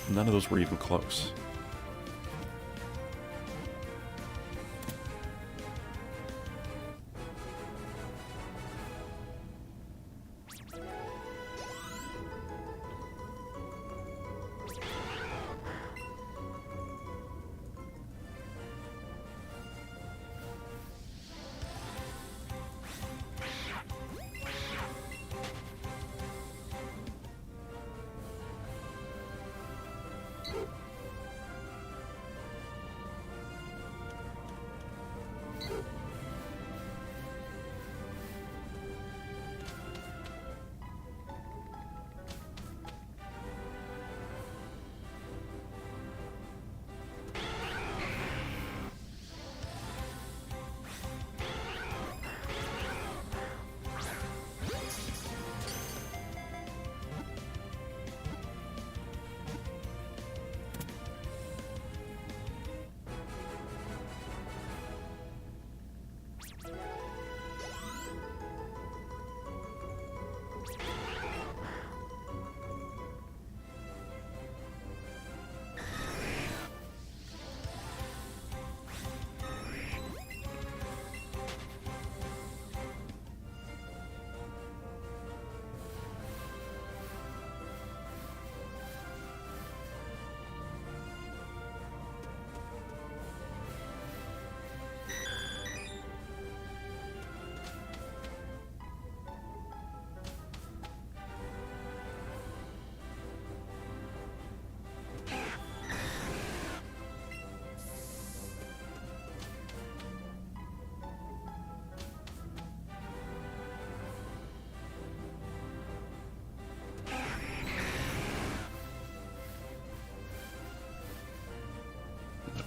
None of those were even close.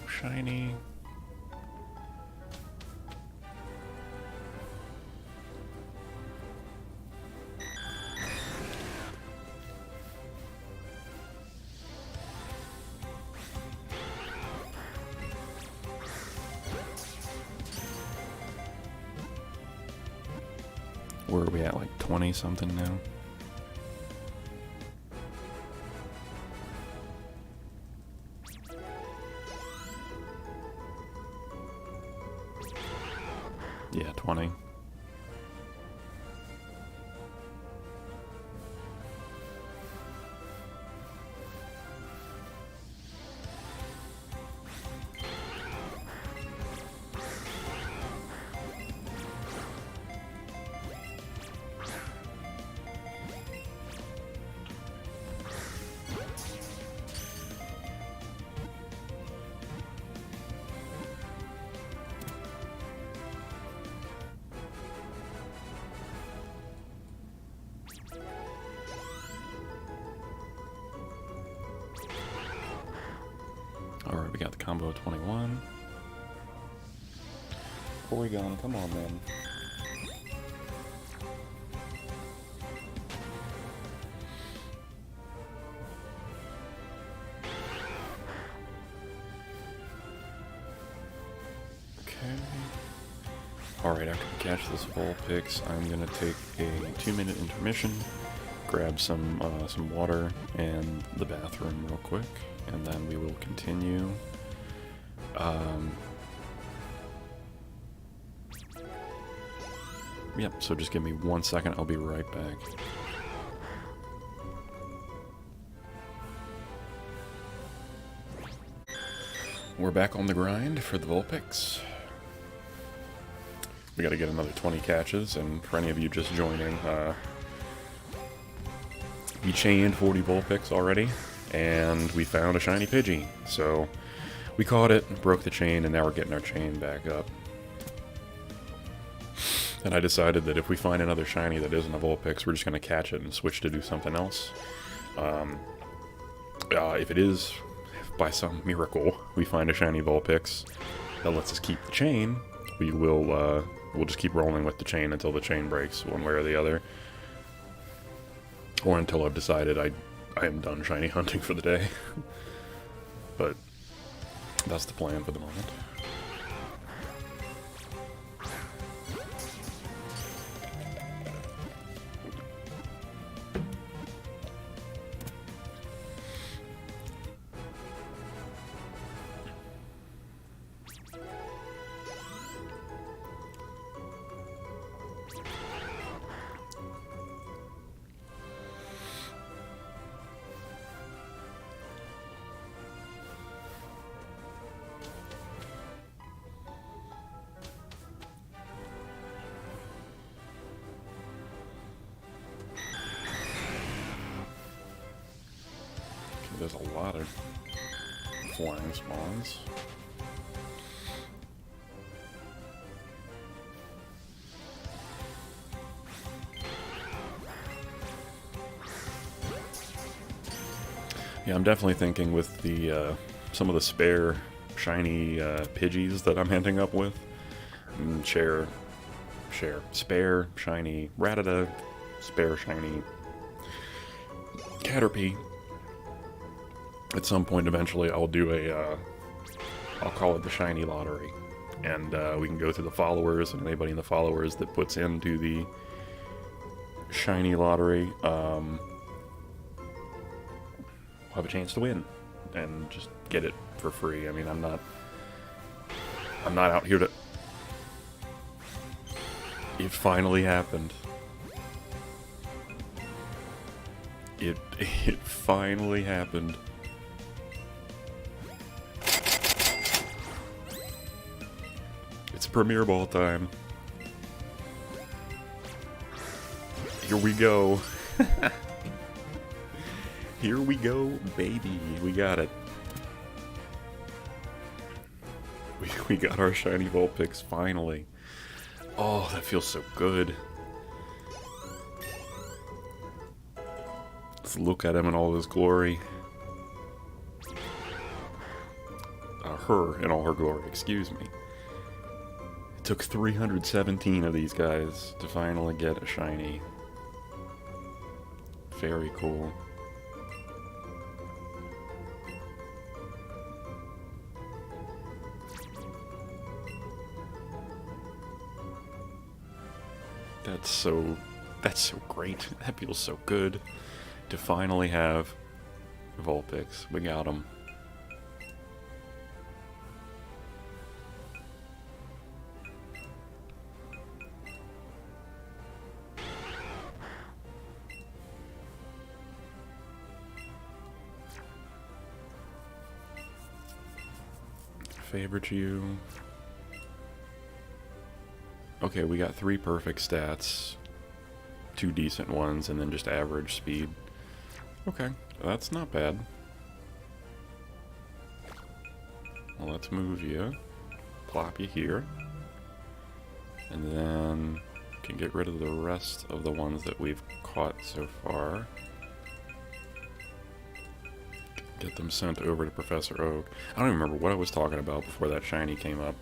Shiny. where are we at, like 20 something now? Yeah, 20. Alright, we got the combo of 21. Porygon, come on, man. Okay. Alright, after we catch this vulpix, I'm gonna take a 2-minute intermission, grab some water and the bathroom real quick, and then we will continue. Yep, so just give me 1 second, I'll be right back. We're back on the grind for the vulpix. We gotta get another 20 catches, and for any of you just joining, we chained 40 vulpix already, and we found a shiny Pidgey. So we caught it, broke the chain, and now we're getting our chain back up. And I decided that if we find another shiny that isn't a vulpix, we're just going to catch it and switch to do something else. If it is, if by some miracle, we find a shiny vulpix that lets us keep the chain, we will we'll just keep rolling with the chain until the chain breaks, one way or the other. Or until I've decided I am done shiny hunting for the day. But that's the plan for the moment. There's a lot of flying spawns. Yeah, I'm definitely thinking with the some of the spare shiny Pidgeys that I'm ending up with. Spare shiny Rattata, spare shiny Caterpie. At some point, eventually, I'll do I'll call it the shiny lottery, and we can go through the followers, and anybody in the followers that puts into the shiny lottery will have a chance to win, and just get it for free. I mean, I'm not out here to... It finally happened. It finally happened. It's Premier Ball time. Here we go. Here we go, baby. We got it. We got our shiny vulpix finally. Oh, that feels so good. Let's look at him in all his glory. Her in all her glory, excuse me. It took 317 of these guys to finally get a shiny. Very cool. That's so great. That feels so good to finally have Vulpix. We got him. Favorite you. Okay, we got 3 perfect stats, 2 decent ones, and then just average speed. Okay, that's not bad. Well, let's move you, plop you here, and then can get rid of the rest of the ones that we've caught so far. Get them sent over to Professor Oak. I don't even remember what I was talking about before that shiny came up.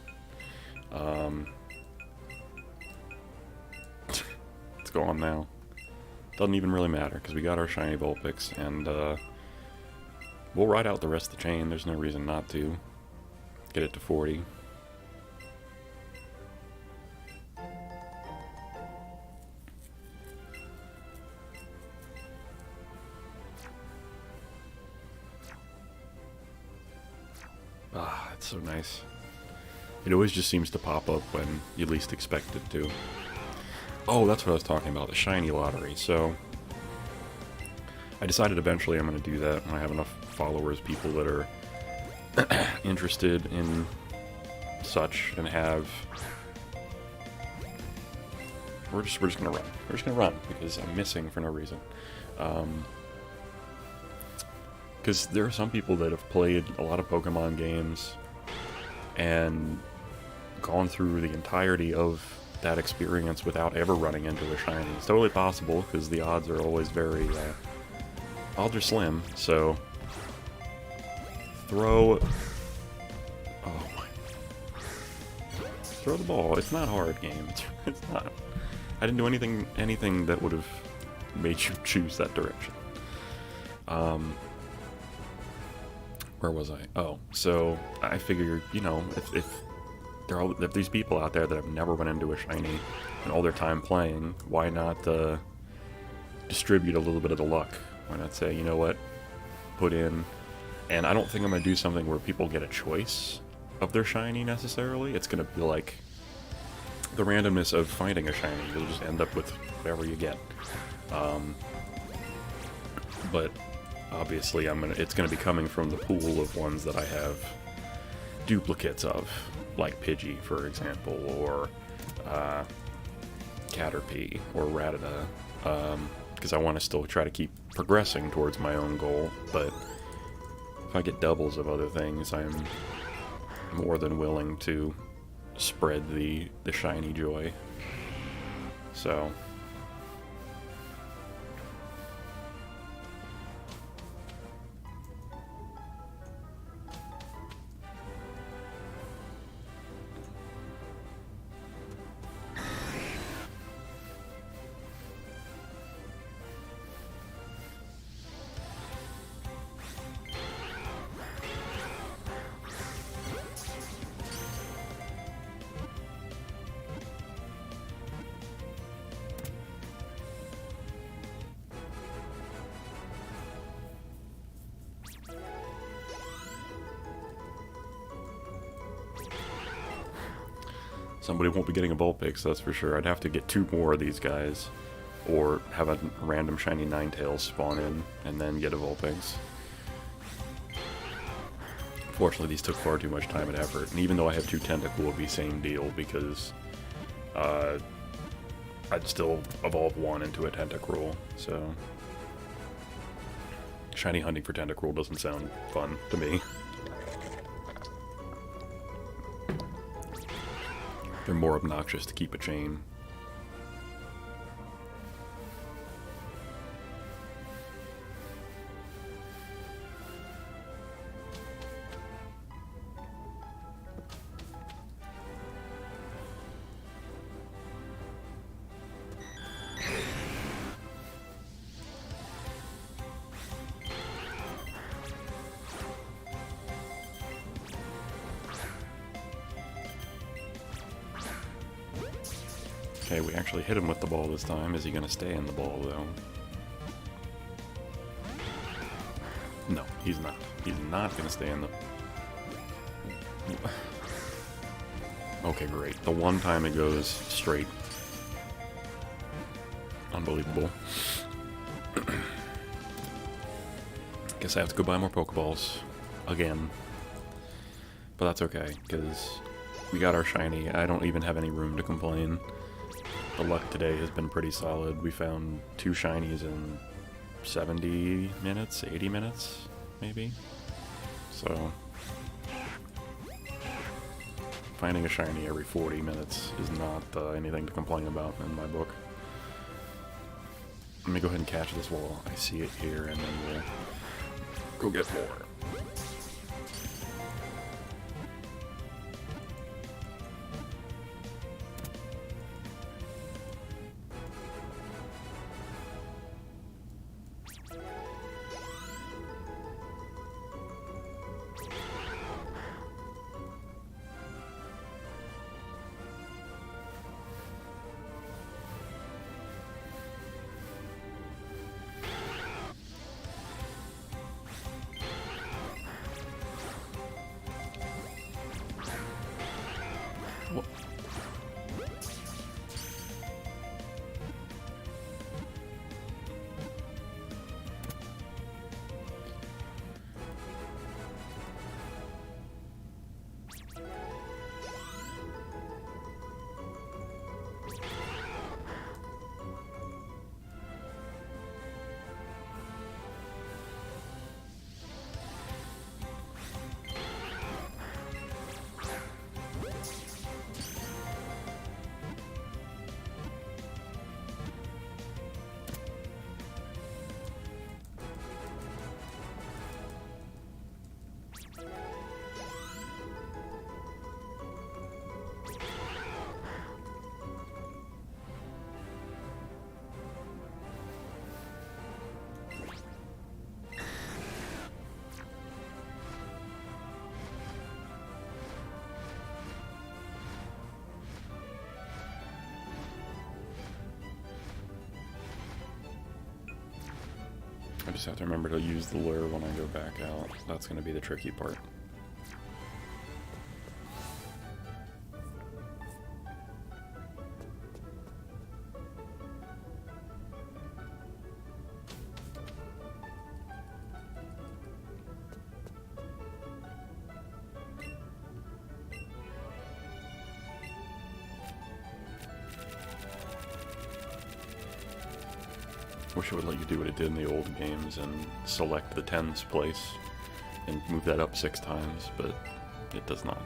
It's gone now. Doesn't even really matter, because we got our shiny Vulpix, and we'll ride out the rest of the chain. There's no reason not to. Get it to 40. Ah, it's so nice. It always just seems to pop up when you least expect it to. Oh, that's what I was talking about, the shiny lottery. So, I decided eventually I'm going to do that when I have enough followers, people that are interested in such, and have... We're just gonna run. We're just gonna run, because I'm missing for no reason. Because there are some people that have played a lot of Pokemon games and gone through the entirety of that experience without ever running into a shiny. It's totally possible, because the odds are always very, odds are slim, so throw, oh my, throw the ball. It's not hard, game. It's not. I didn't do anything that would have made you choose that direction. Where was I? Oh, so I figured, you know, if these people out there that have never run into a shiny and all their time playing, why not distribute a little bit of the luck? Why not say, you know what, put in, and I don't think I'm going to do something where people get a choice of their shiny necessarily. It's going to be like the randomness of finding a shiny. You'll just end up with whatever you get. But obviously it's going to be coming from the pool of ones that I have duplicates of, like Pidgey, for example, or Caterpie, or Rattata, because I want to still try to keep progressing towards my own goal. But if I get doubles of other things, I'm more than willing to spread the shiny joy. So somebody won't be getting a Vulpix, that's for sure. I'd have to get 2 more of these guys, or have a random shiny Ninetales spawn in, and then get a Vulpix. Fortunately, these took far too much time and effort, and even though I have 2 Tentacool, it'd be same deal, because I'd still evolve 1 into a Tentacruel, so... Shiny hunting for Tentacruel doesn't sound fun to me. They're more obnoxious to keep a chain. Okay, we actually hit him with the ball this time. Is he going to stay in the ball, though? No, he's not. He's not going to stay in the... Okay, great. The one time it goes straight. Unbelievable. Guess I have to go buy more Pokeballs. Again. But that's okay, because we got our shiny. I don't even have any room to complain. The luck today has been pretty solid. We found 2 shinies in 70 minutes, 80 minutes, maybe? So, finding a shiny every 40 minutes is not anything to complain about in my book. Let me go ahead and catch this while I see it here, and then we'll go get more. I just have to remember to use the lure when I go back out. That's going to be the tricky part. Wish it would let you do what it did in the old games and select the tens place and move that up 6 times, but it does not.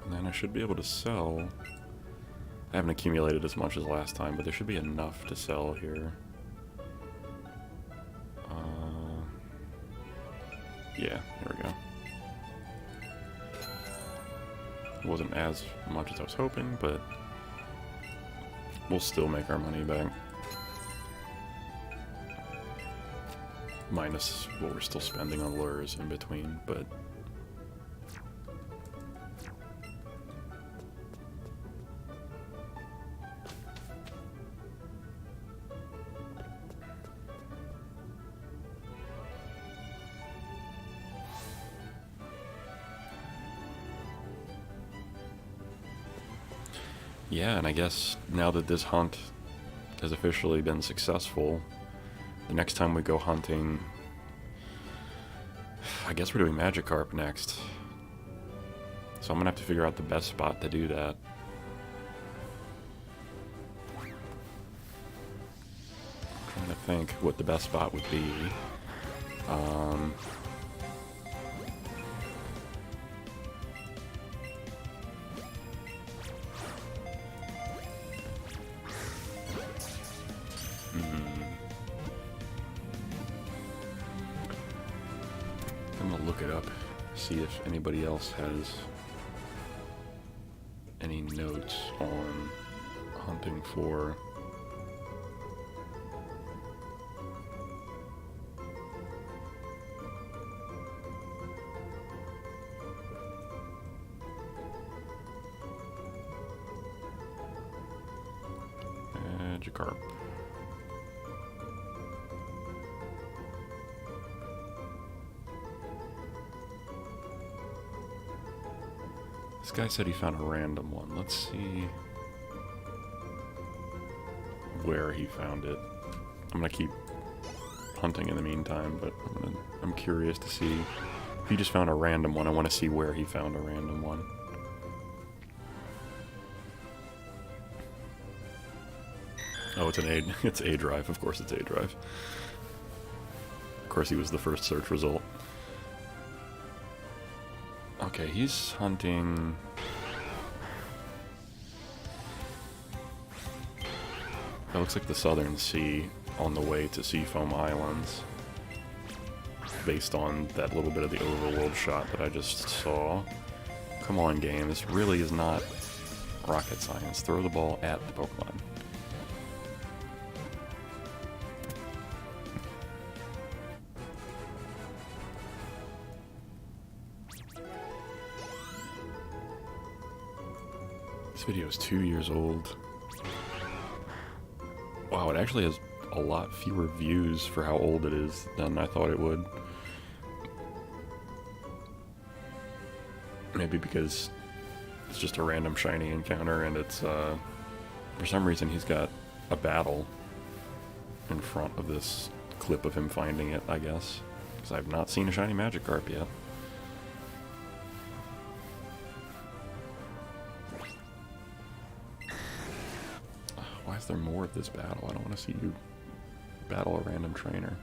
And then I should be able to sell. I haven't accumulated as much as last time, but there should be enough to sell here. Yeah, here we go. It wasn't as much as I was hoping, but we'll still make our money back. Minus what we're still spending on lures in between, but... yeah, and I guess now that this hunt has officially been successful, the next time we go hunting, I guess we're doing Magikarp next. So I'm gonna have to figure out the best spot to do that. I'm trying to think what the best spot would be. I'm gonna look it up, see if anybody else has any notes on hunting for Magikarp. This guy said he found a random one. Let's see where he found it. I'm gonna keep hunting in the meantime, but I'm curious to see if he just found a random one. I want to see where he found a random one. Oh, it's A drive. Of course, it's A drive. Of course, he was the first search result. Okay, he's hunting. That looks like the Southern Sea on the way to Seafoam Islands, based on that little bit of the overworld shot that I just saw. Come on, game. This really is not rocket science. Throw the ball at the Pokemon. This video is 2 years old. Wow, it actually has a lot fewer views for how old it is than I thought it would. Maybe because it's just a random shiny encounter and it's, for some reason he's got a battle in front of this clip of him finding it, I guess. Because I've not seen a shiny Magikarp yet. Why is there more of this battle? I don't want to see you battle a random trainer.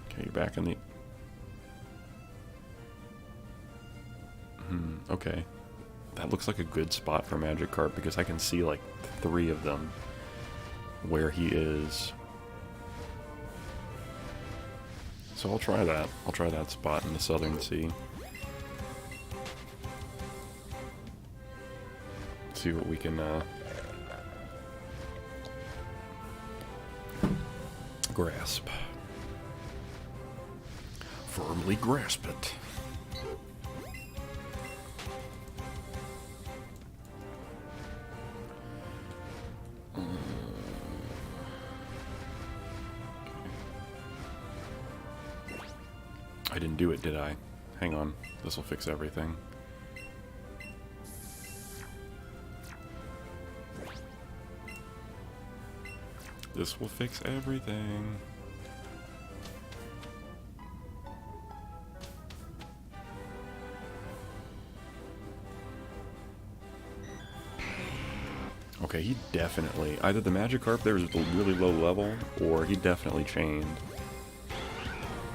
Okay, you're back in the... okay. That looks like a good spot for Magikarp because I can see like 3 of them where he is. So I'll try that. I'll try that spot in the Southern Sea. See what we can grasp. Firmly grasp it. I didn't do it, did I? Hang on. This will fix everything. This will fix everything. Okay, he definitely... either the Magikarp there was a really low level, or he definitely chained.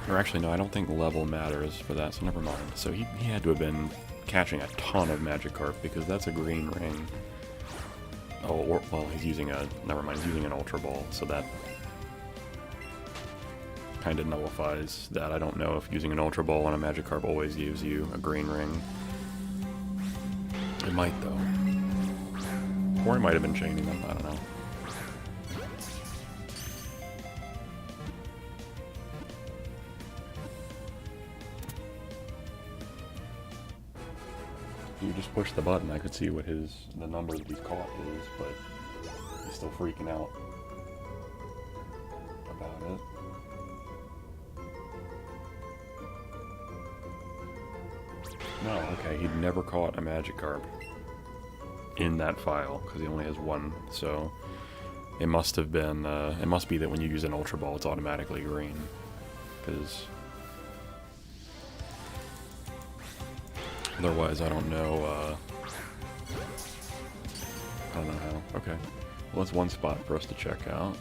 Or actually, no, I don't think level matters for that, so never mind. So he had to have been catching a ton of Magikarp, because that's a green ring. Oh, or, well, he's using a... never mind, he's using an Ultra Ball, so that kind of nullifies that. I don't know if using an Ultra Ball on a Magikarp always gives you a green ring. It might, though. Or he might have been chaining them, I don't know. You just push the button, I could see what the number that he's caught is, but he's still freaking out about it. No, okay, he'd never caught a Magikarp in that file, because he only has one, so it must have been, it must be that when you use an Ultra Ball, it's automatically green, because otherwise, I don't know how. Okay. Well, that's one spot for us to check out.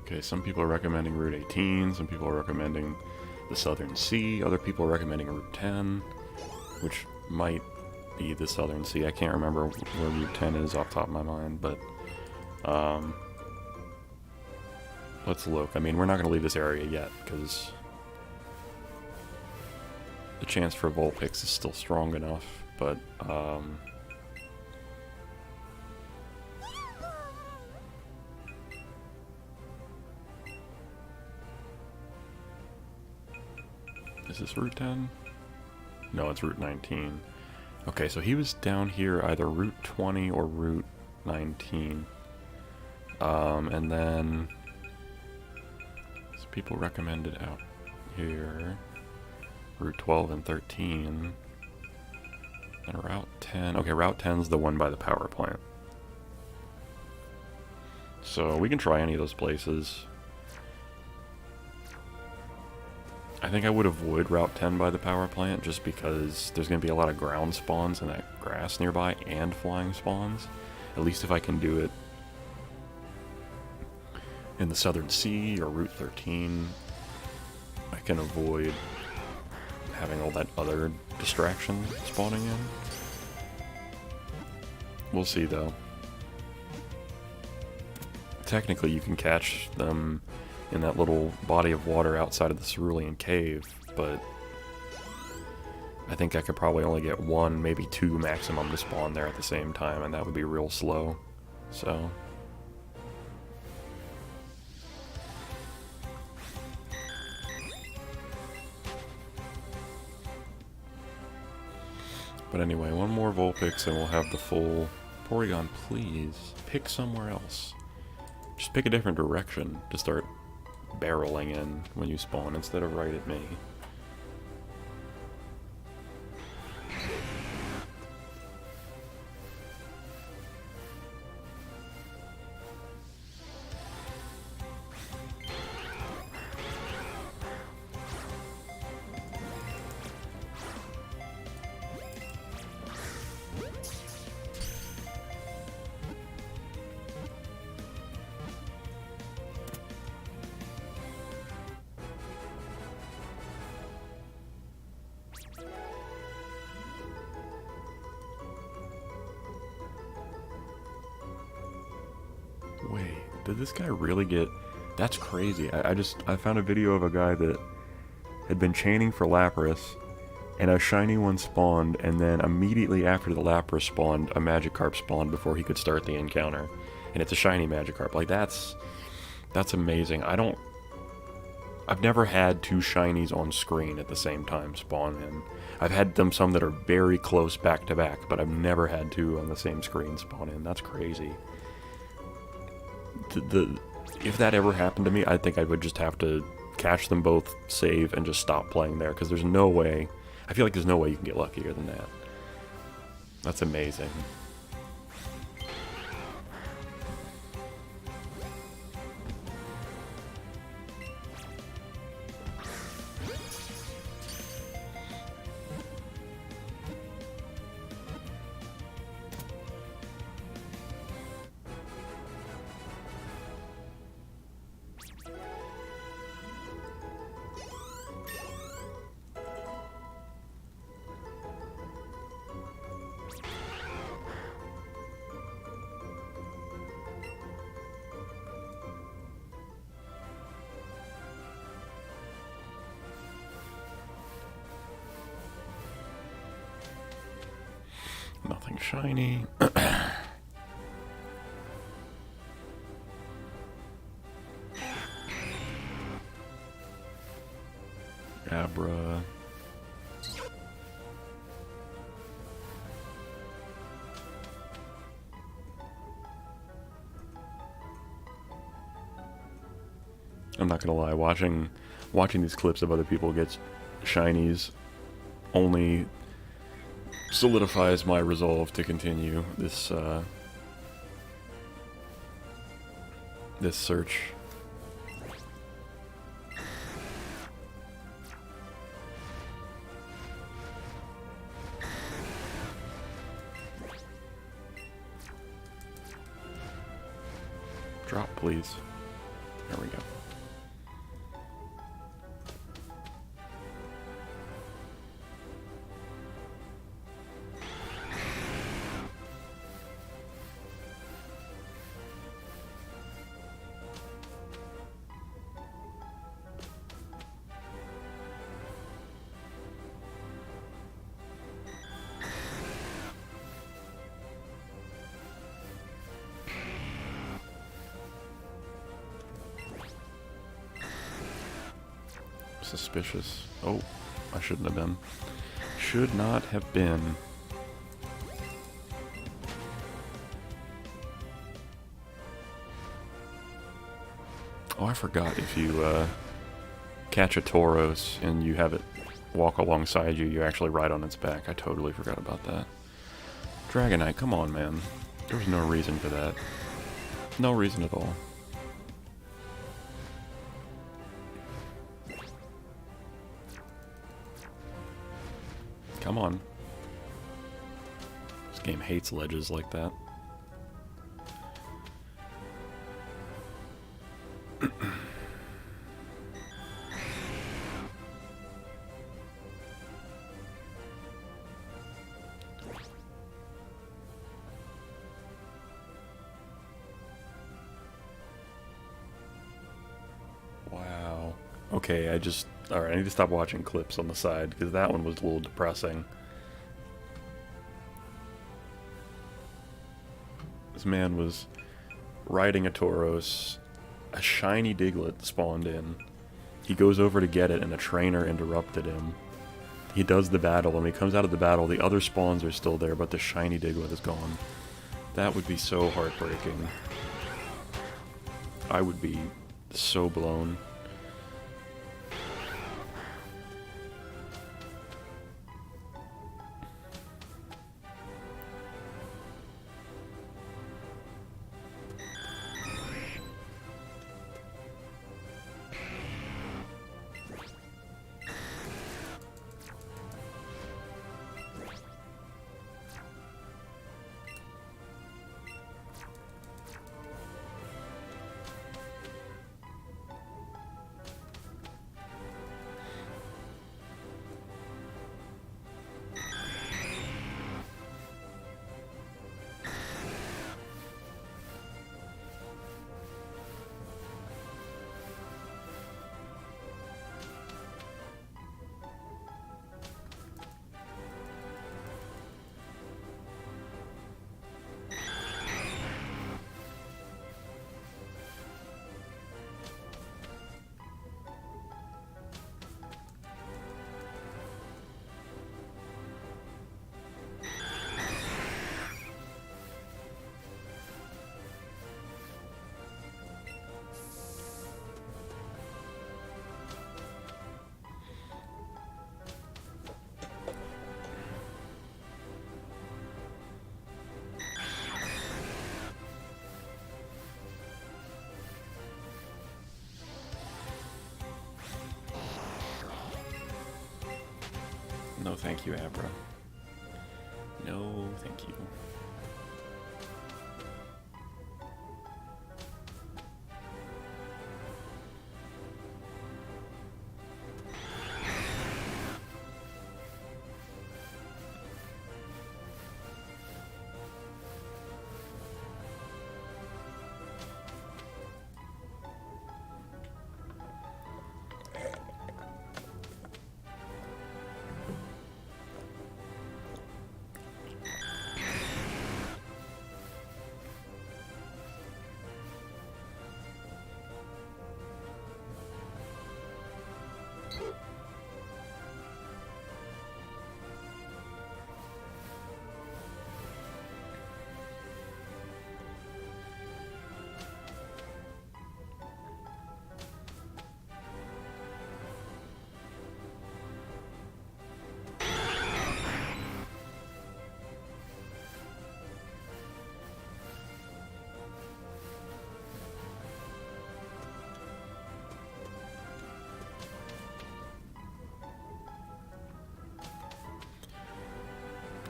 Okay, some people are recommending Route 18, some people are recommending the Southern Sea, other people are recommending Route 10, which might be the Southern Sea. I can't remember where Route 10 is off the top of my mind, but Let's look. I mean, we're not going to leave this area yet, because the chance for vulpix is still strong enough, but, is this Route 10? No, it's Route 19. Okay, so he was down here, either Route 20 or Route 19. And then some people recommended out here Route 12 and 13. And Route 10. Okay, Route 10's the one by the power plant. So we can try any of those places. I think I would avoid Route 10 by the power plant just because there's going to be a lot of ground spawns and that grass nearby and flying spawns. At least if I can do it in the Southern Sea or Route 13, I can avoid having all that other distraction spawning in. We'll see though. Technically you can catch them in that little body of water outside of the Cerulean Cave, but I think I could probably only get one, maybe two maximum to spawn there at the same time, and that would be real slow. So but anyway, one more vulpix and we'll have the full Porygon. Please pick somewhere else. Just pick a different direction to start barreling in when you spawn instead of right at me. Wait, did this guy really get... That's crazy. I found a video of a guy that had been chaining for Lapras, and a shiny one spawned, and then immediately after the Lapras spawned, a Magikarp spawned before he could start the encounter. And it's a shiny Magikarp. Like, that's amazing. I've never had two shinies on screen at the same time spawn in. I've had them some that are very close back to back, but I've never had two on the same screen spawn in. That's crazy. If that ever happened to me, I think I would just have to catch them both, save, and just stop playing there, because there's no way... I feel like there's no way you can get luckier than that. That's amazing. Nothing shiny. Abra. I'm not gonna lie, watching these clips of other people get shinies only solidifies my resolve to continue this this search. Drop, please. There we go. suspicious. Oh, I shouldn't have been. Should not have been. Oh, I forgot, if you catch a Tauros and you have it walk alongside you, you actually ride on its back. I totally forgot about that. Dragonite, come on, man. There was no reason for that. No reason at all. Come on. This game hates ledges like that. Wow. Okay, alright, I need to stop watching clips on the side, because that one was a little depressing. This man was riding a Tauros, a shiny Diglett spawned in. He goes over to get it, and a trainer interrupted him. He does the battle, and when he comes out of the battle, the other spawns are still there, but the shiny Diglett is gone. That would be so heartbreaking. I would be so blown. No thank you, Abra. No thank you.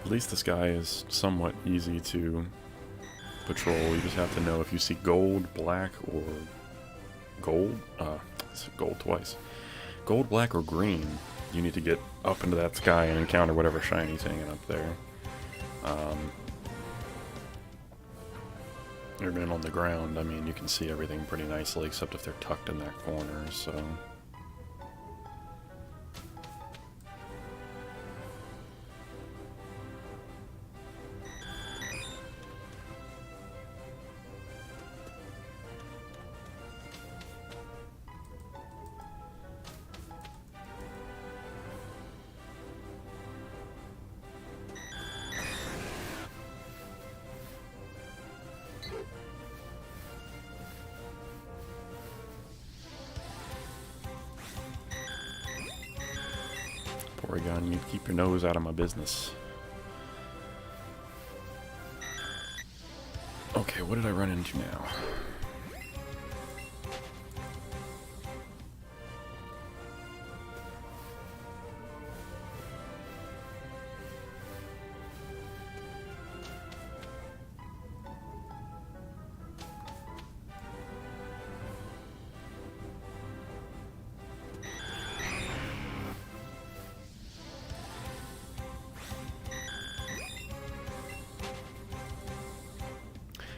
At least this guy is somewhat easy to patrol. You just have to know if you see gold, black, or gold. It's gold twice. Gold, black, or green. You need to get up into that sky and encounter whatever shiny's hanging up there. Even on the ground, I mean, you can see everything pretty nicely, except if they're tucked in that corner, so... Porygon, you keep your nose out of my business. Okay, what did I run into now?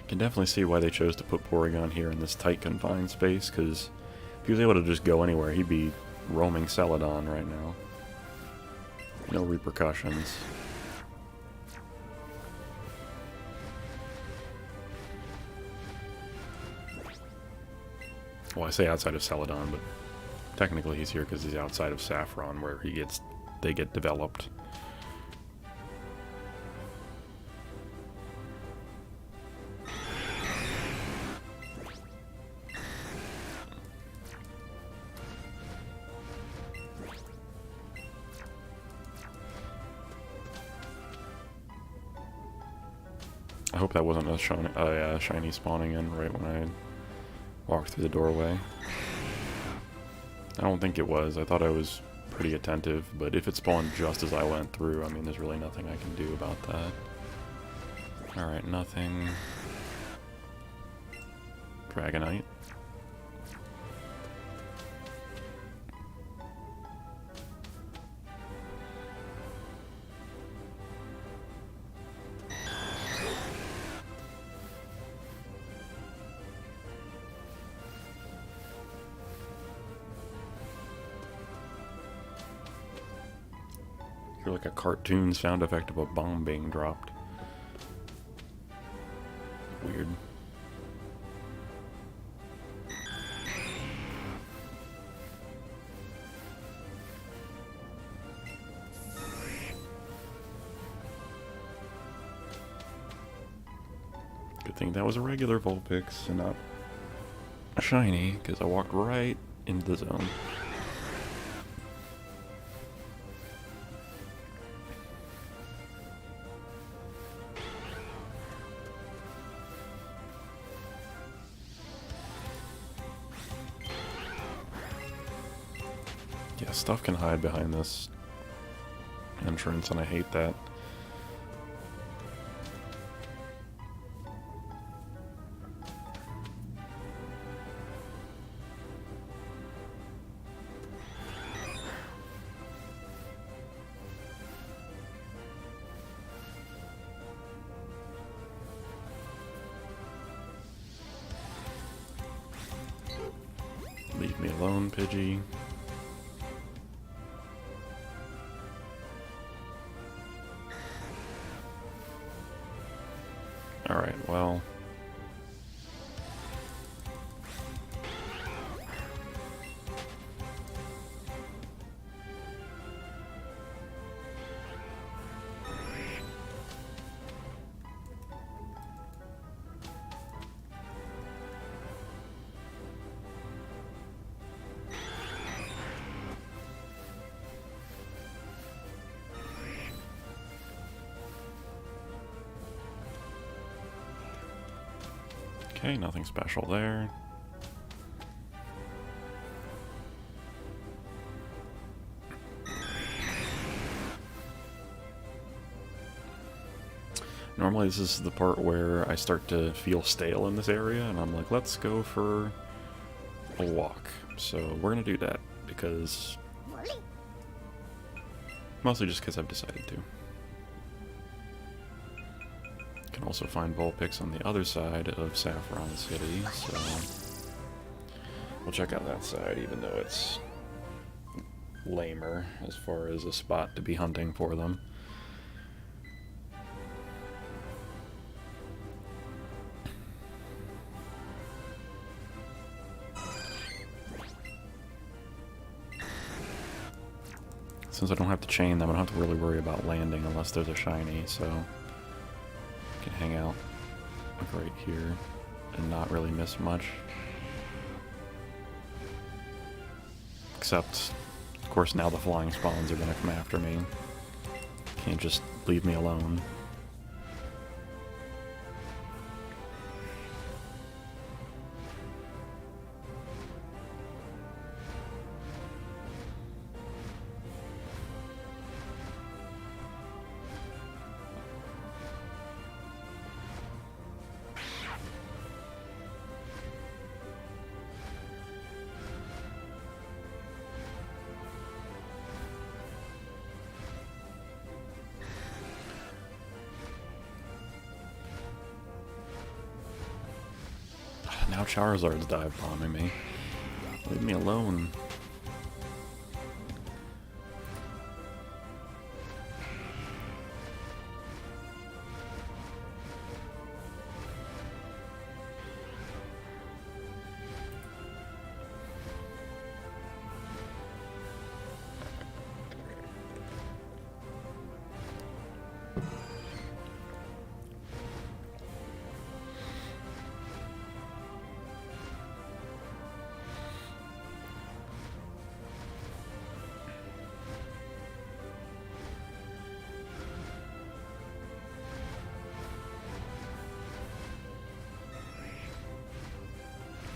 Can definitely see why they chose to put Porygon here in this tight confined space, because if he was able to just go anywhere, he'd be roaming Celadon right now. No repercussions. Well, I say outside of Celadon, but technically he's here because he's outside of Saffron, where they get developed. I hope that wasn't a shiny spawning in right when I walked through the doorway. I don't think it was. I thought I was pretty attentive, but if it spawned just as I went through, I mean, there's really nothing I can do about that. Alright, nothing. Dragonite. Like a cartoon sound effect of a bomb being dropped. Weird. Good thing that was a regular Vulpix and not a shiny, because I walked right into the zone. Yeah, stuff can hide behind this entrance, and I hate that. Leave me alone, Pidgey. Alright, well. Okay, nothing special there. Normally this is the part where I start to feel stale in this area, and I'm like, let's go for a walk. So we're gonna do that, because... mostly just because I've decided to. Can also find Vulpix on the other side of Saffron City, so we'll check out that side, even though it's lamer as far as a spot to be hunting for them. Since I don't have to chain them, I don't have to really worry about landing unless there's a shiny, so can hang out like right here and not really miss much. Except Of course, now the flying spawns are going to come after me. Can't just leave me alone. Now Charizard's dive bombing me. Leave me alone.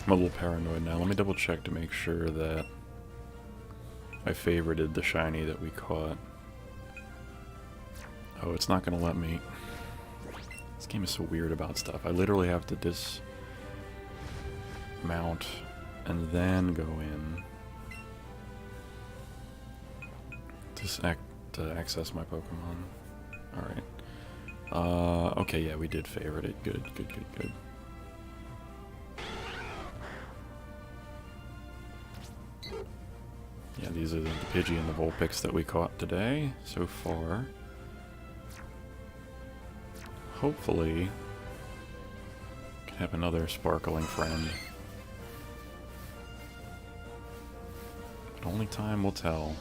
I'm a little paranoid now. Let me double check to make sure that I favorited the shiny that we caught. Oh, it's not going to let me. This game is so weird about stuff. I literally have to dismount and then go in to access my Pokemon. Alright. Okay, yeah, we did favorite it. Good, good, good, good. Yeah, these are the Pidgey and the Vulpix that we caught today, so far. Hopefully, can have another sparkling friend. But only time will tell.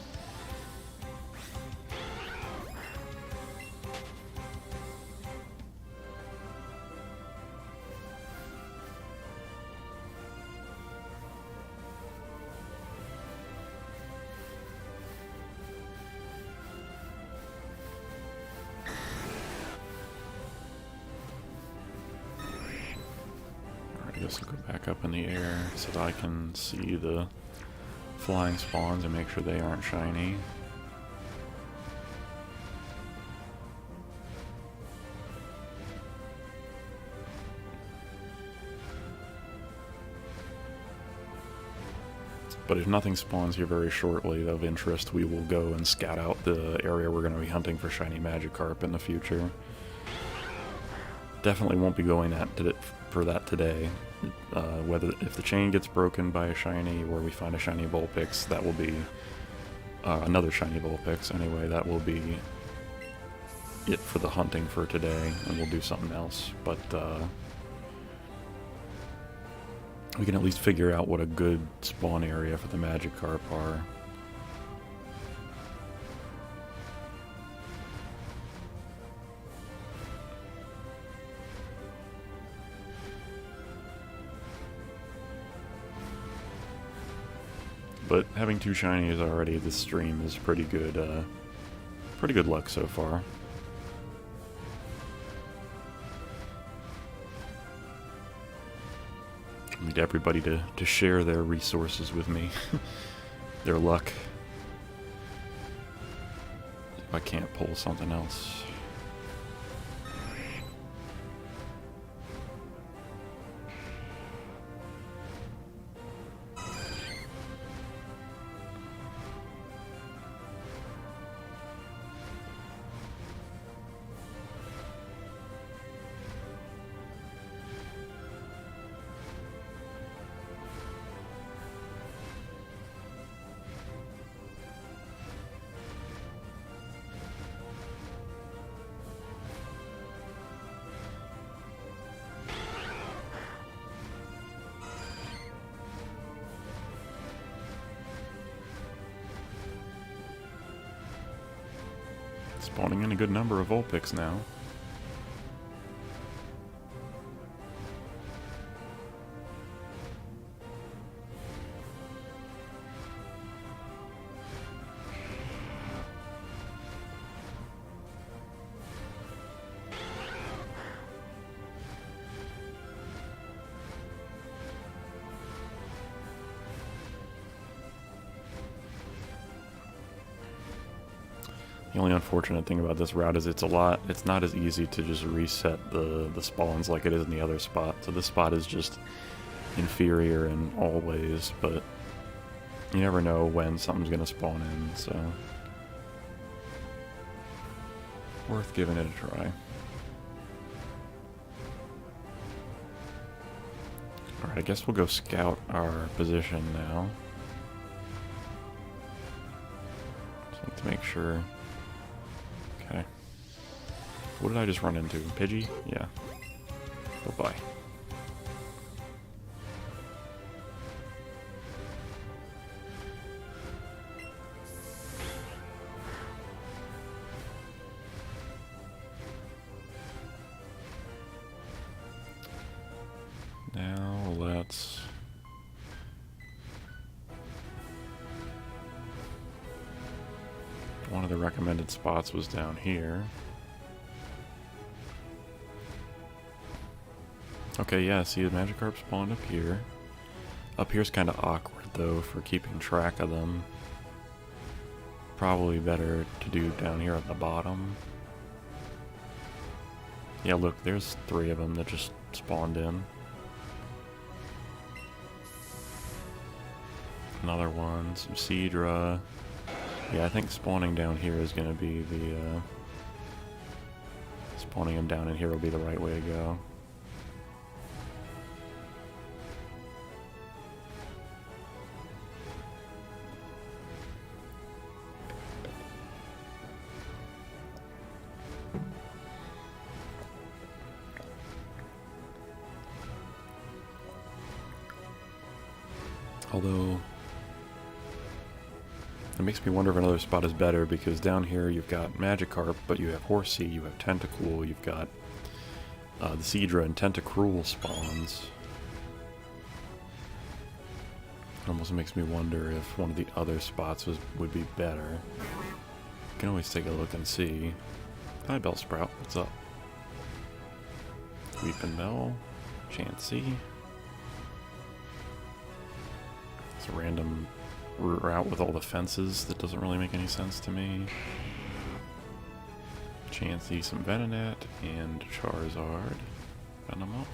I guess I'll go back up in the air so that I can see the flying spawns and make sure they aren't shiny. But if nothing spawns here very shortly of interest, we will go and scout out the area we're going to be hunting for shiny Magikarp in the future. Definitely won't be going for that today. Whether if the chain gets broken by a shiny or we find a shiny Vulpix, that will be another shiny Vulpix. Anyway, that will be it for the hunting for today, and we'll do something else. But we can at least figure out what a good spawn area for the Magikarp are. But having 2 shinies already this stream is pretty good luck so far. I need everybody to share their resources with me. Their luck. If I can't pull something else. Spawning in a good number of Vulpix now. The only unfortunate thing about this route is it's not as easy to just reset the spawns like it is in the other spot. So this spot is just inferior in all ways, but you never know when something's going to spawn in, so worth giving it a try. Alright, I guess we'll go scout our position now. Just need to make sure. Okay. What did I just run into? Pidgey? Yeah. Bye-bye. Now let's... One of the recommended spots was down here. Okay, yeah, see the Magikarp spawned up here. Up here's kind of awkward though for keeping track of them. Probably better to do down here at the bottom. Yeah, look, there's 3 of them that just spawned in. Another one, some Seadra. Yeah, I think spawning down here is going to be the... spawning them down in here will be the right way to go. Although... it makes me wonder if another spot is better, because down here you've got Magikarp, but you have Horsea, you have Tentacool, you've got the Seadra and Tentacruel spawns. It almost makes me wonder if one of the other spots would be better. You can always take a look and see. Hi, Bellsprout, what's up? Weeping Bell, Chansey. It's a random route with all the fences that doesn't really make any sense to me. Chansey, some Venonat, and Charizard. Venomoth.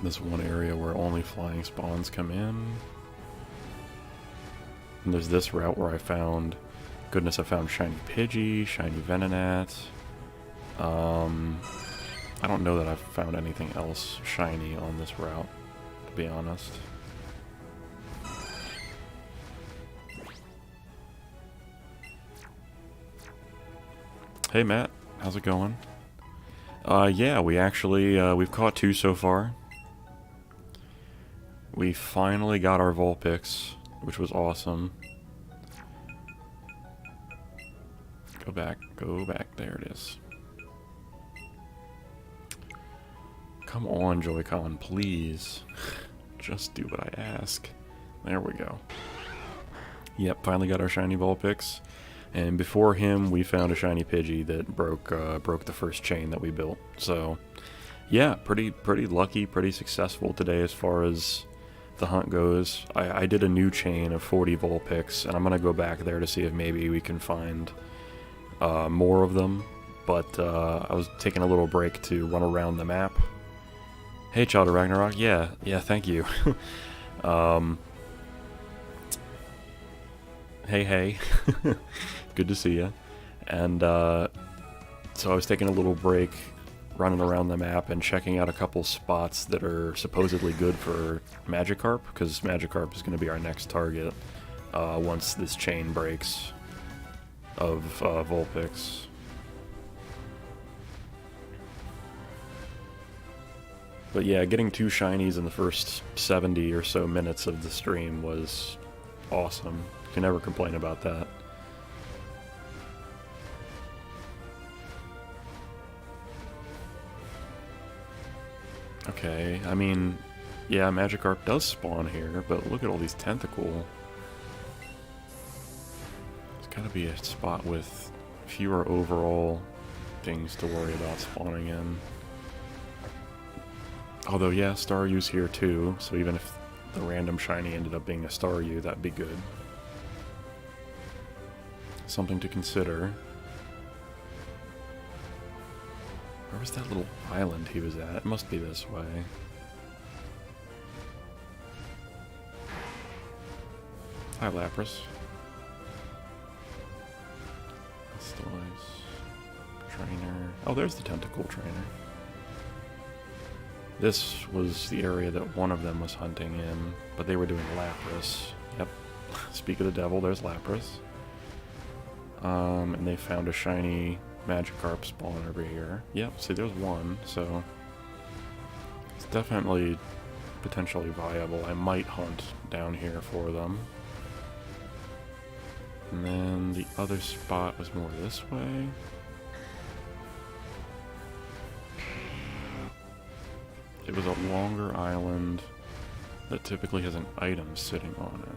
This one area where only flying spawns come in. And there's this route where I found... goodness, I found Shiny Pidgey, Shiny Venonat. I don't know that I've found anything else shiny on this route, to be honest. Hey Matt, how's it going? Yeah, we actually, we've caught 2 so far. We finally got our Vulpix, which was awesome. Go back, there it is. Come on, Joy-Con, please. Just do what I ask. There we go. Yep, finally got our shiny Vulpix. And before him, we found a shiny Pidgey that broke the first chain that we built. So, yeah, pretty lucky, pretty successful today as far as the hunt goes. I did a new chain of 40 Vulpix, and I'm gonna go back there to see if maybe we can find more of them. But I was taking a little break to run around the map. Hey, Child of Ragnarok. Yeah, thank you. Hey. Good to see you. And so I was taking a little break, running around the map and checking out a couple spots that are supposedly good for Magikarp, because Magikarp is going to be our next target once this chain breaks of Vulpix. But yeah, getting 2 shinies in the first 70 or so minutes of the stream was awesome. Can never complain about that. Okay, I mean, yeah, Magikarp does spawn here, but look at all these Tentacool. There's gotta be a spot with fewer overall things to worry about spawning in. Although, yeah, Staryu's here too, so even if the random shiny ended up being a Staryu, that'd be good. something to consider. Where was that little island he was at? It must be this way. Hi, Lapras. Trainer. Oh, there's the tentacle trainer. This was the area that one of them was hunting in, but they were doing Lapras. Yep. Speak of the devil, there's Lapras. And they found a shiny Magikarp spawn over here. Yep, see there's one, so it's definitely potentially viable. I might hunt down here for them. And then the other spot was more this way. It was a longer island that typically has an item sitting on it.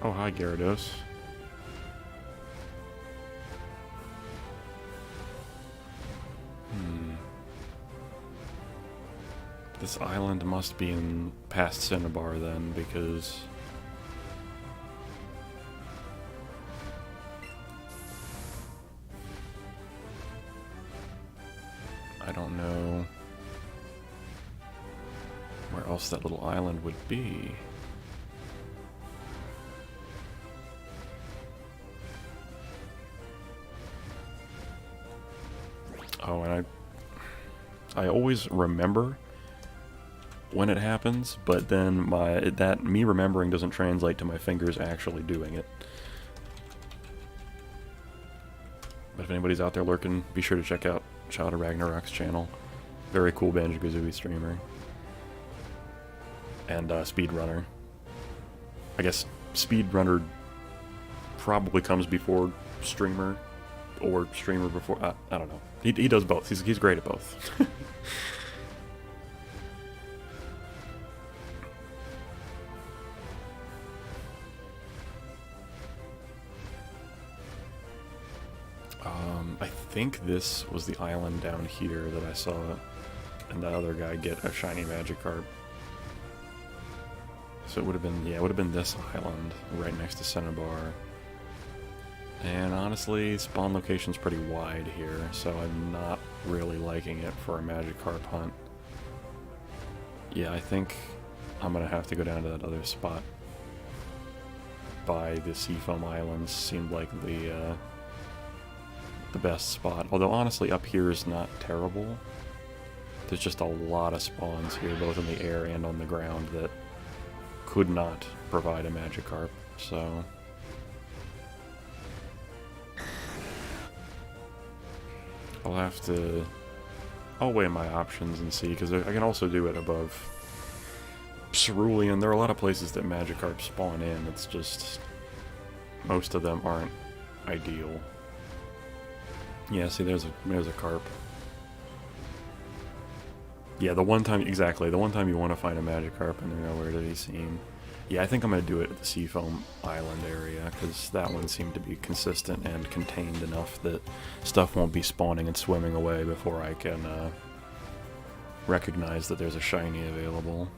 Oh, hi, Gyarados. This island must be in past Cinnabar then, because I don't know where else that little island would be. Oh, and I always remember when it happens, but then me remembering doesn't translate to my fingers actually doing it. But if anybody's out there lurking, be sure to check out Child of Ragnarok's channel. Very cool Banjo-Kazooie streamer. And speedrunner. I guess speedrunner probably comes before streamer, or streamer before, I don't know. He does both. He's great at both. I think this was the island down here that I saw and that other guy get a shiny Magikarp. So it would have been, yeah, it would have been this island right next to Cinnabar. And honestly, spawn location's pretty wide here, so I'm not really liking it for a Magikarp hunt. Yeah, I think I'm gonna have to go down to that other spot by the Seafoam Islands. Seemed like the best spot. Although honestly, up here is not terrible. There's just a lot of spawns here, both in the air and on the ground, that could not provide a Magikarp, so I'll weigh my options and see, because I can also do it above Cerulean. There are a lot of places that Magikarp spawn in, it's just most of them aren't ideal. Yeah, see, there's a carp. Yeah, the one time you want to find a Magikarp and they're nowhere to be seen. Yeah, I think I'm going to do it at the Seafoam Island area, because that one seemed to be consistent and contained enough that stuff won't be spawning and swimming away before I can recognize that there's a shiny available.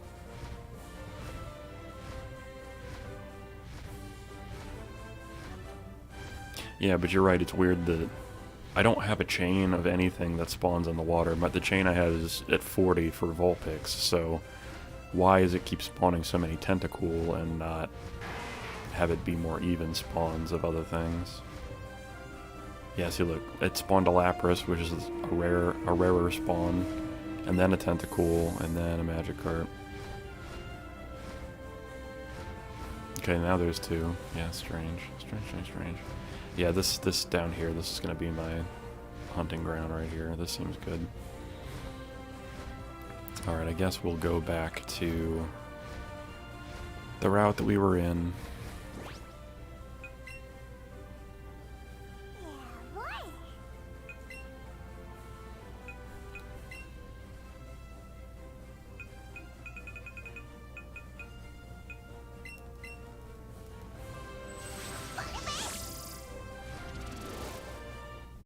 Yeah, but you're right, it's weird that I don't have a chain of anything that spawns in the water, but the chain I have is at 40 for Vulpix, so why does it keep spawning so many Tentacool and not have it be more even spawns of other things? Yeah, see, look, it spawned a Lapras, which is a rarer spawn, and then a Tentacool, and then a Magikarp. Okay, now there's two. Yeah, strange. Strange. Yeah, this down here, this is going to be my hunting ground right here. This seems good. Alright, I guess we'll go back to the route that we were in.